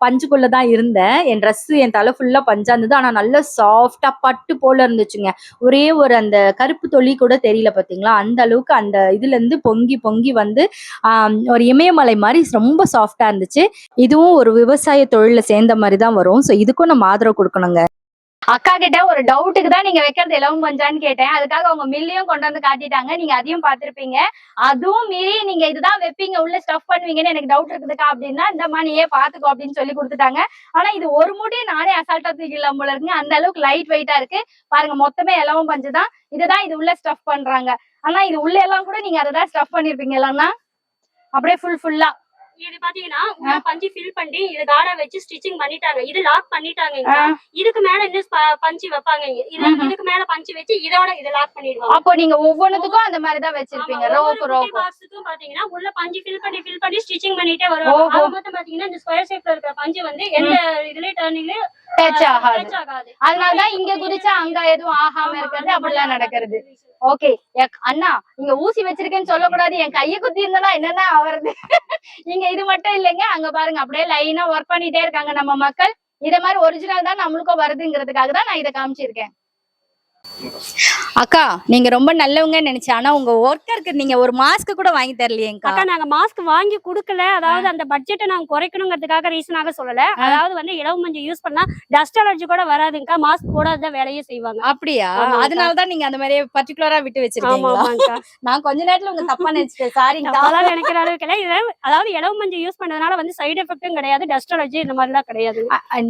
Speaker 2: பஞ்சுக்குள்ளதான் இருந்தேன். என் ட்ரெஸ், என் தலை ஃபுல்லா பஞ்சா இருந்தது. ஆனா நல்ல சாஃப்டா பட்டு போல இருந்துச்சுங்க. ஒரே ஒரு அந்த கருப்பு தொலி கூட தெரியல பாத்தீங்களா. அந்த அளவுக்கு அந்த இதுல இருந்து பொங்கி வந்து ஒரு இமயமலை மாதிரி ரொம்ப சாஃப்டா இருந்துச்சு. இதுவும் ஒரு விவசாய தொழில சேர்ந்த மாதிரி தான் வரும். ஸோ இதுக்கும் நம்ம ஆதரவு கொடுக்கணுங்க.
Speaker 3: அக்கா கிட்ட ஒரு டவுட்டுக்கு தான் நீங்க வைக்கிறது இலவம் பஞ்சான்னு கேட்டேன். அதுக்காக அவங்க மில்லையும் கொண்டு வந்து காட்டிட்டாங்க. நீங்க அதையும் பார்த்திருப்பீங்க. அதுவும் மீறி நீங்க இதுதான் வைப்பீங்க, உள்ள ஸ்டஃப் பண்ணுவீங்கன்னு எனக்கு டவுட் இருக்குதுக்கா அப்படின்னா இந்த மாதிரியே பாத்துக்கோ அப்படின்னு சொல்லி கொடுத்துட்டாங்க. ஆனா இது ஒரு முடி நானே அசால்ட்டா தூக்கிடலாம் போல இருக்குங்க. அந்த அளவுக்கு லைட் வெயிட்டா இருக்கு. பாருங்க, மொத்தமே இலவம் பஞ்சு தான். இதுதான் இது உள்ள ஸ்டஃப் பண்றாங்க. ஆனா இது உள்ள எல்லாம் கூட நீங்க அதை தான் ஸ்டஃப் பண்ணிருப்பீங்க இல்லன்னா அப்படியே ஃபுல்லா.
Speaker 1: இது பாத்தீங்கன்னா உள்ள பஞ்சு ஃபில் பண்ணி இது காடா வச்சு ஸ்டிச்சிங் பண்ணிட்டாங்க. இது லாக் பண்ணிட்டாங்க. இதுக்கு மேல இன்னும் பஞ்சு வைப்பாங்க. இதுக்கு மேல பஞ்சு வச்சு இதோட இத லாக் பண்ணிடுவாங்க.
Speaker 3: அப்போ நீங்க ஒவ்வொன்னுத்துக்கும் அந்த மாதிரி தான் வச்சிருப்பீங்க. ரோப்
Speaker 1: பாக்ஸுக்கும் பாத்தீங்கன்னா உள்ள பஞ்சு ஃபில் பண்ணி ஸ்டிச்சிங் பண்ணிட்டே வருவாங்க. அது மட்டும் பாத்தீங்கன்னா இந்த ஸ்கொயர் ஷேப்ல இருக்கிற பஞ்சு வந்து எந்த இதுலயே டர்னிங்ல டச் ஆகாது.
Speaker 3: அதனாலதான் இங்க குதிச்சா அங்க எதுவும் ஆகாம இருக்கிறது, அப்படிலாம் நடக்கிறது. ஓகே அண்ணா, இங்க ஊசி வச்சிருக்கேன்னு சொல்லக்கூடாது. என் கையை குத்தி இருந்தா என்னன்னா ஆவறது. இங்க இது மட்டும் இல்லைங்க, அங்க பாருங்க அப்படியே லைனா ஒர்க் பண்ணிட்டே இருக்காங்க நம்ம மக்கள். இத மாதிரி ஒரிஜினல் தான் நம்மளுக்கும் வருதுங்கிறதுக்காக தான் நான் இதை காமிச்சிருக்கேன். அக்கா, நீங்க ரொம்ப நல்லவங்க நினைச்சேன். ஆனா உங்க ஒர்க்கருக்கு நீங்க ஒரு மாஸ்க் கூட வாங்கி தரலையேங்கா.
Speaker 1: அக்கா, நாங்க மாஸ்க் வாங்கி கொடுக்கல. அதாவது அந்த பட்ஜெட்டை நாங்க குறைக்கணுங்கிறதுக்காக ரீசனாக சொல்லல. அதாவது வந்து இலவமஞ்சு யூஸ் பண்ணா டஸ்ட் அலர்ஜி கூட வராதுங்கக்கா. மாஸ்க் போடாத வேலையே செய்வாங்க.
Speaker 3: அப்படியா? அதனாலதான் நீங்க அந்த மாதிரி பர்டிகுலரா விட்டு வச்சிருக்கீங்க. நான் கொஞ்ச நேரத்துல உங்க தப்பா நினைச்சிட்டேன். சாரிங்கா.
Speaker 1: அதெல்லாம் நினைக்கிற அளவுக்கு இல்ல. அதாவது இலவமஞ்சு யூஸ் பண்ணதுனால வந்து சைடு எஃபெக்டும் கிடையாது, டஸ்ட் அலர்ஜி இந்த மாதிரி எல்லாம் கிடையாது.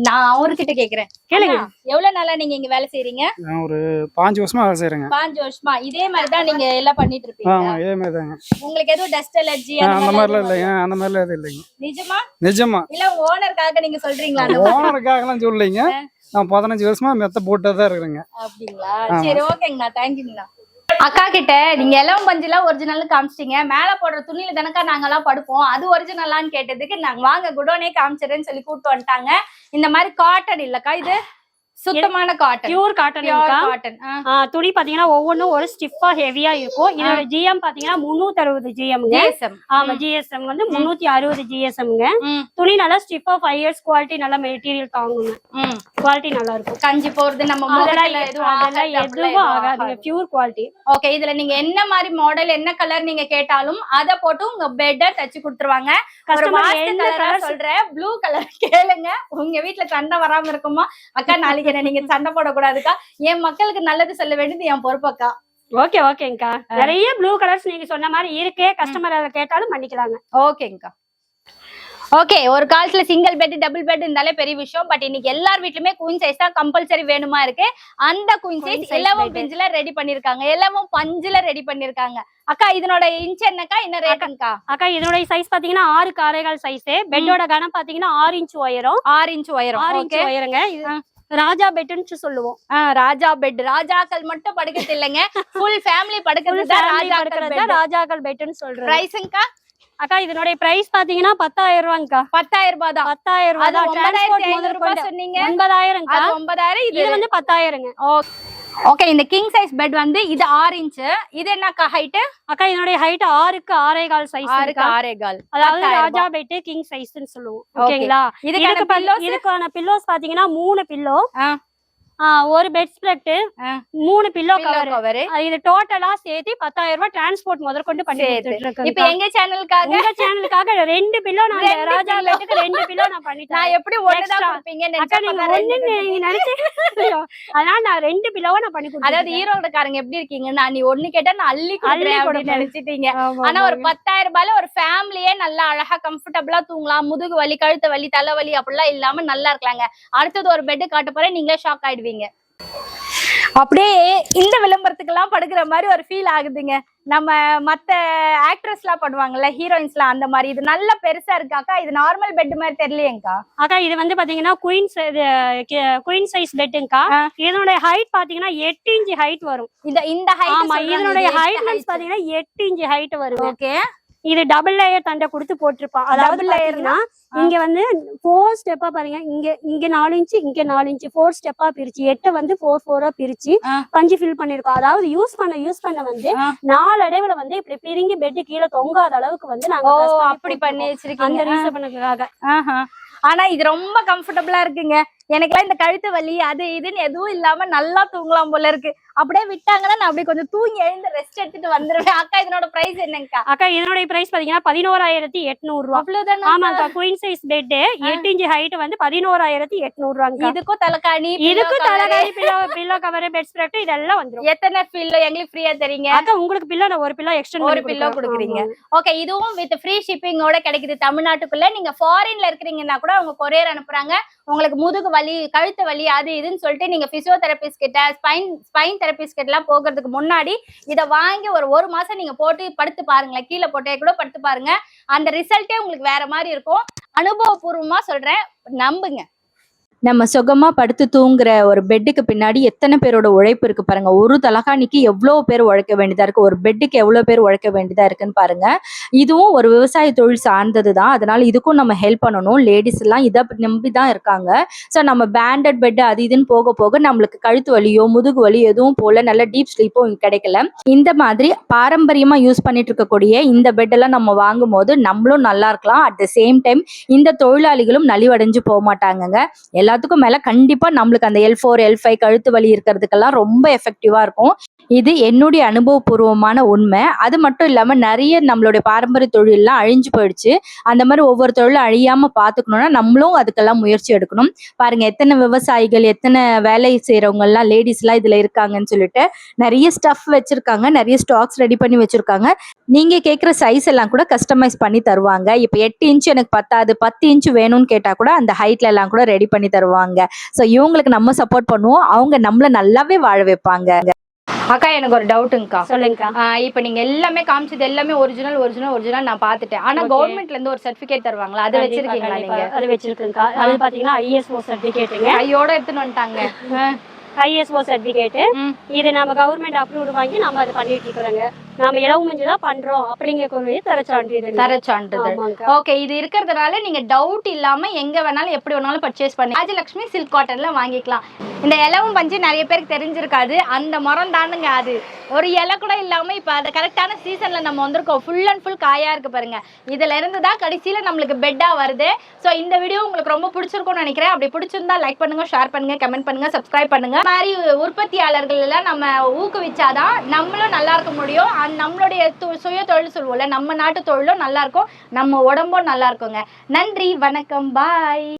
Speaker 3: நான் அவர்கிட்ட கேக்குறேன், கேளுங்க. எவ்வளவு நாளா நீங்க இங்க வேலை செய்றீங்க?
Speaker 4: ஒரு 5 வருஷமா வேலை செய்றேங்க.
Speaker 3: 5 வருஷமா இதே மாதிரி தான் நீங்க எல்லாம் பண்ணிட்டு இருப்பீங்க?
Speaker 4: ஆமா, இதே மாதிரி தாங்க.
Speaker 3: உங்களுக்கு எதுவும் டஸ்ட் அலர்ஜி
Speaker 4: அந்த மாதிரிலாம் இல்லைங்க. அந்த மாதிரிலாம் எதுவும் இல்லைங்க.
Speaker 3: நிஜமா?
Speaker 4: நிஜமா.
Speaker 3: இல்ல ஓனருக்காக நீங்க சொல்றீங்களா?
Speaker 4: ஓனருக்காகலாம் சொல்லலைங்க. நான் 15 வருஷமா மெத்த போட்டே தான் இருக்கிறேங்க.
Speaker 3: அப்படிங்களா? சரி, ஓகேங்கண்ணா, தேங்க்யூங்கண்ணா. அக்கா கிட்ட நீங்க இலவம் பஞ்சுலாம் ஒரிஜினல் காமிச்சிட்டீங்க, மேல போடுற துணியில தானக்கா நாங்கெல்லாம் படுப்போம், அது ஒரிஜினலான்னு கேட்டதுக்கு நாங்க வாங்க குடோனே காமிச்சிடுறேன்னு சொல்லி கூப்பிட்டு வந்துட்டாங்க. இந்த மாதிரி காட்டன் இல்லக்கா, இது சுத்தமான காட்டன்,
Speaker 1: பியூர் காட்டன்.
Speaker 3: காட்டன்
Speaker 1: துணி பாத்தீங்கன்னா ஒவ்வொன்றும் ஒரு ஸ்டிஃபா ஹெவியா இருக்கும். இதோட ஜிஎம் பாத்தீங்கன்னா 360 ஜிஎம்ங்க. ஆமா, ஜிஎஸ்எம் வந்து 360 ஜிஎஸ்எம்ங்க. துணி நல்லா ஸ்டிஃபா 5 இயர்ஸ் குவாலிட்டி, நல்ல மெட்டீரியல் தாங்குங்க. குவாலிட்டி நல்லா இருக்கும்.
Speaker 3: கஞ்சி போறது நம்ம
Speaker 1: எதுவும் ஆகாதுங்க, பியூர் குவாலிட்டி.
Speaker 3: ஓகே, இதுல நீங்க என்ன மாதிரி மாடல் என்ன கலர் நீங்க கேட்டாலும் அத போட்டு உங்க பெட்ட தச்சு கொடுத்துருவாங்க. சொல்றேன், ப்ளூ கலர் கேளுங்க, உங்க வீட்டுல சண்டை வராம இருக்குமா? அக்கா நாளைக்கு நீங்க சண்டை போடக்கூடாதுக்கா, என் மக்களுக்கு நல்லது சொல்ல வேண்டியது என் பொறுப்பக்கா.
Speaker 1: ஓகே ஓகேங்கக்கா, நிறைய ப்ளூ கலர்ஸ் நீங்க சொன்ன மாதிரி இருக்கு, கஸ்டமர் கேட்டாலும் பண்ணிக்கலாங்க.
Speaker 3: ஓகேங்கக்கா. ஓகே, ஒரு காலத்துல சிங்கிள் பெட் டபுள் பெட் இருந்தாலே பெரிய விஷயம். பட் இன்னைக்கு எல்லார் வீட்லயுமே குயின் சைஸ் தான் கம்பல்சரி வேணுமா இருக்கு. அந்த குயின் சைஸ் இலவம் பிஞ்சுல ரெடி பண்ணிருக்காங்க, இலவம் பஞ்சுல ரெடி பண்ணிருக்காங்க. அக்கா இதனோட இன்ச் என்னக்கா, என்ன ரேட்டுங்கக்கா?
Speaker 1: அக்கா இதனோட சைஸ் பாத்தீங்கன்னா 6 காரைகால் சைஸ். பெட்டோட கனம் பாத்தீங்கன்னா 6 இன்ச் உயரம்.
Speaker 3: 6 இன்ச் உயரம்.
Speaker 1: 6 இன்ச் உயரங்க. இது ராஜா பெட்னு சொல்லுவோம்.
Speaker 3: ராஜா பெட், ராஜாக்கள் மட்டும் படுக்கிறது இல்லைங்க, ஃபுல் ஃபேமிலி படுக்கிறது தான்
Speaker 1: ராஜாக்கள் பெட்னு சொல்றோம்.
Speaker 3: பிரைஸ்ங்கா?
Speaker 1: அக்கா இதனுடைய பிரைஸ் பாத்தீங்கன்னா 10,000 ரூபாய்ங்கா.
Speaker 3: 10,000 ரூபாய் தான்.
Speaker 1: 10,000 ரூபாய் தான்.
Speaker 3: 9,500 ரூபாய் சொன்னீங்க.
Speaker 1: 9,000.
Speaker 3: 9,000.
Speaker 1: இது வந்து 10,000ங்க.
Speaker 3: ஓகே, இந்த கிங் சைஸ் பெட் வந்து இது 6 இன்ச். இது என்னக்கா ஹைட்?
Speaker 1: அக்கா இதனுடைய ஹைட் 6க்கு 6.25 சைஸ்.
Speaker 3: 6க்கு 6.25.
Speaker 1: அதாவது ராஜா பெட் கிங் சைஸ்னு சொல்லுவோம். ஓகேங்களா? இதுக்கான பில்லோஸ் பாத்தீங்கன்னா 3 பில்லோ, ஒரு பெட் ஸ்ப்ரெட், 3 பில்லோ கவர். இது டோட்டலா சேர்த்து 10,000 ரூபாய் டிரான்ஸ்போர்ட் முதற்கொண்டு பண்ணி கொடுத்துட்டு.
Speaker 3: இப்போ எங்க சேனலுக்காக
Speaker 1: 2 பில்லோ நான் ராஜா பெட்டுக்கு 2 பில்லோ நான் பண்ணிட்டேன்.
Speaker 3: நான் எப்படி ஒண்ணு தான் கொடுப்பீங்கன்னு
Speaker 1: அதனால நான் 2 பில்லோவா நான் பண்ணி கொடுத்தேன்.
Speaker 3: அதாவது ஈரோடுக்காரங்க எப்படி இருக்கீங்கன்னா, நீ ஒண்ணு கேட்டா நான் அள்ளி கொடுக்குறேன் நினைச்சிட்டீங்க. ஆனா ஒரு 10,000 ரூபாயில ஒரு ஃபேமிலியே நல்லா அழகா கம்ஃபர்டபுளா தூங்கலாம், முதுகு வலி, கழுத்து வலி, தலைவலி அப்படிலாம் இல்லாம நல்லா இருக்கலாங்க. அடுத்தது ஒரு பெட் காட்ட போறேன், நீங்களே ஷாக் ஆயிடுவீங்க. அப்படியே இந்த விளம்பரத்துக்கு எல்லாம் படுக்கிற மாதிரி ஒரு ஃபீல் ஆகுதுங்க. நம்ம மத்த ஆக்ட்ரஸ் எல்லாம் பண்ணுவாங்கல்ல, ஹீரோயின்ஸ் எல்லாம், அந்த மாதிரி இது நல்ல பெருசா இருக்காக்கா. இது நார்மல் பெட் மாதிரி தெரியலையேங்கா.
Speaker 1: அக்கா இது வந்து பாத்தீங்கன்னா குயின் சைஸ் பெட்டுங்கா. இதனுடைய ஹைட் பாத்தீங்கன்னா 8 இன்ச் ஹைட் வரும்.
Speaker 3: இந்த ஹைட்.
Speaker 1: ஆமா, இதனுடைய ஹைட் பாத்தீங்கன்னா 8 இன்ச் ஹைட் வரும்.
Speaker 3: ஓகே,
Speaker 1: இது டபுள் லேயர் தண்டை கொடுத்து போட்டிருப்பான். அதாவது லேயர்னா இங்க வந்து 4 ஸ்டெப்பா பாருங்க, இங்க 4 இன்ச், இங்க 4 இன்ச், 4 ஸ்டெப்பா பிரிச்சு 8 வந்து 4 பிரிச்சு பஞ்சு ஃபில் பண்ணிருக்கோம். அதாவது யூஸ் பண்ண வந்து நாளடைவுல வந்து இப்படி பிரிங்கி பெட் கீழே தொங்காத அளவுக்கு வந்து நாங்க
Speaker 3: அப்படி பண்ணி வச்சிருக்கோம்.
Speaker 1: அந்த ரீசன் பண்ணதுக்காக.
Speaker 3: ஆனா இது ரொம்ப கம்ஃபர்டபுளா இருக்குங்க. எனக்கெல்லாம் இந்த கழுத்து வலி அது இதுன்னு எதுவும் இல்லாம நல்லா தூங்கலாம் போல இருக்கு. அப்படியே விட்டாங்கன்னா நான் அப்படியே கொஞ்சம் தூங்கி எழுந்து ரெஸ்ட் எடுத்துட்டு வந்துருவேன். அக்கா இதனோட பிரைஸ் என்னங்கக்கா?
Speaker 1: அக்கா இதனுடைய பிரைஸ் பாத்தீங்கன்னா 11,800 ரூபாய்.
Speaker 3: அவ்வளவுதான்.
Speaker 1: ஆமாக்கா, queen size bed 8 inch height வந்து 11,800 ரூபாய்.
Speaker 3: இதுக்கும் தலைக்காணி,
Speaker 1: பில்லோ கவர், பெட் ஸ்ப்ரெட் இதெல்லாம் வந்துரும்.
Speaker 3: எத்தனை பில்லோ எங்களுக்கு ஃப்ரீயா தரீங்க?
Speaker 1: அக்கா உங்களுக்கு பில்லோ நான் ஒரு பில்லோ எக்ஸ்டெண்ட்
Speaker 3: ஒரு பில்லோ கொடுக்குறீங்க. ஓகே, இதுவும் வித் ஃப்ரீ ஷிப்பிங்கோட கிடைக்குது தமிழ்நாட்டுக்குள்ள. நீங்க ஃபாரின்ல இருக்கிறீங்கன்னா கூட அவங்க கொரியர் அனுப்புறாங்க. உங்களுக்கு முதுகு வலி, கழுத்து வலி அது இதுன்னு சொல்லிட்டு நீங்க பிசியோதெரபிஸ்ட் கிட்ட, ஸ்பைன் தெரபிஸ்ட் கிட்ட எல்லாம் போகிறதுக்கு முன்னாடி இதை வாங்கி ஒரு மாசம் நீங்க போட்டு படுத்து பாருங்களேன். கீழே போட்டே கூட படுத்து பாருங்க, அந்த ரிசல்ட்டே உங்களுக்கு வேற மாதிரி இருக்கும். அனுபவபூர்வமா சொல்றேன், நம்புங்க.
Speaker 2: நம்ம சுகமா படுத்து தூங்குற ஒரு பெட்டுக்கு பின்னாடி எத்தனை பேரோட உழைப்பு இருக்கு பாருங்க. ஒரு தலகாணிக்கு எவ்வளவு பேர் உழைக்க வேண்டியதா இருக்கு, ஒரு பெட்டுக்கு எவ்வளவு பேர் உழைக்க வேண்டியதா இருக்குன்னு பாருங்க. இதுவும் ஒரு விவசாய தொழில் சார்ந்தது தான். அதனால இதுக்கும் நம்ம ஹெல்ப் பண்ணணும். லேடிஸ் எல்லாம் இதை நம்பிதான் இருக்காங்க. ஸோ நம்ம பேண்டட் பெட் அது இதுன்னு போக போக நம்மளுக்கு கழுத்து வலியோ முதுகு வலி எதுவும் போல நல்ல டீப் ஸ்லீப்பும் கிடைக்கல. இந்த மாதிரி பாரம்பரியமா யூஸ் பண்ணிட்டு இருக்கக்கூடிய இந்த பெட்டெல்லாம் நம்ம வாங்கும் போது நம்மளும் நல்லா இருக்கலாம். அட் த சேம் டைம் இந்த தொழிலாளிகளும் நலிவடைஞ்சு போக மாட்டாங்க. எல்லாத்துக்கும் மேல கண்டிப்பா நம்மளுக்கு அந்த L4 L5 கழுத்து வலி இருக்கிறதுக்கெல்லாம் ரொம்ப எஃபெக்டிவா இருக்கும். இது என்னுடைய அனுபவபூர்வமான உண்மை. அது மட்டும் இல்லாம நிறைய நம்மளுடைய பாரம்பரிய தொழிலெல்லாம் அழிஞ்சு போயிடுச்சு. அந்த மாதிரி ஒவ்வொரு தொழிலும் அழியாம பாத்துக்கணும்னா நம்மளும் அதுக்கெல்லாம் முயற்சி எடுக்கணும். பாருங்க எத்தனை விவசாயிகள், எத்தனை வேலை செய்யறவங்க எல்லாம் லேடிஸ் எல்லாம் இதுல இருக்காங்கன்னு சொல்லிட்டு நிறைய ஸ்டஃப் வச்சிருக்காங்க, நிறைய ஸ்டாக்ஸ் ரெடி பண்ணி வச்சிருக்காங்க. நீங்க கேட்குற சைஸ் எல்லாம் கூட கஸ்டமைஸ் பண்ணி தருவாங்க. இப்போ 8 இன்ச் எனக்கு பத்தாது, 10 இன்ச் வேணும்னு கேட்டா கூட அந்த ஹைட்ல எல்லாம் கூட ரெடி பண்ணி தருவாங்க. ஸோ இவங்களுக்கு நம்ம சப்போர்ட் பண்ணுவோம், அவங்க நம்மள நல்லாவே வாழ வைப்பாங்க.
Speaker 3: அக்கா எனக்கு ஒரு டவுட்டுங்கக்கா.
Speaker 1: சொல்லுங்கக்கா.
Speaker 3: இப்ப நீங்க எல்லாமே காமிச்சது எல்லாமே ஒரிஜினல் நான் பாத்துட்டேன். ஆனா கவர்மெண்ட்ல இருந்து ஒரு சர்டிபிகேட் தருவாங்களா, அது வச்சிருக்கீங்களா நீங்க?
Speaker 1: அது வச்சிருக்கேன்க்கா. அது பாத்தீங்கன்னா ISO சர்டிபிகேட்டுங்க.
Speaker 3: கையோட எடுத்துட்டு வந்துட்டாங்க.
Speaker 1: ISO certificate. இது நம்ம கவர்மெண்ட் அப்ரூவ்டு வாங்கி நம்ம அதை பண்ணிட்டு இருக்கிறோங்க. நாம இலவு மஞ்சு தான் பண்றோம் அப்படிங்கக்கூடிய
Speaker 3: தரச்சான்றிதழ். ஓகே, இது இருக்கிறதுனால நீங்க டவுட் இல்லாம எங்க வேணாலும் எப்படி வேணாலும் பர்ச்சேஸ் பண்ணி ராஜலட்சுமி சில்க் காட்டன்ல வாங்கிக்கலாம். இந்த இலவும் பஞ்சு நிறைய பேருக்கு தெரிஞ்சிருக்காது. அந்த மரம் தானுங்க அது. ஒரு இலை கூட இல்லாம இப்ப அது கரெக்டான சீசன்ல நம்ம வந்திருக்கோம். ஃபுல் அண்ட் ஃபுல் காயா இருக்கு பாருங்க. இதுல இருந்து தான் கடைசியில நம்மளுக்கு பெட்டா வருது. ஸோ இந்த வீடியோ உங்களுக்கு ரொம்ப பிடிச்சிருக்கும்னு நினைக்கிறேன். அப்படி பிடிச்சிருந்தா லைக் பண்ணுங்க, ஷேர் பண்ணுங்க, கமெண்ட் பண்ணுங்க, சப்ஸ்கிரைப் பண்ணுங்க. இந்த மாதிரி உற்பத்தியாளர்கள் எல்லாம் நம்ம ஊக்குவிச்சாதான் நம்மளும் நல்லா இருக்க முடியும். நம்மளுடைய சுய தொழில் சொல்லுவோம்ல, நம்ம நாட்டு தொழிலும் நல்லா இருக்கும், நம்ம உடம்பும் நல்லா இருக்குங்க. நன்றி, வணக்கம், பாய்.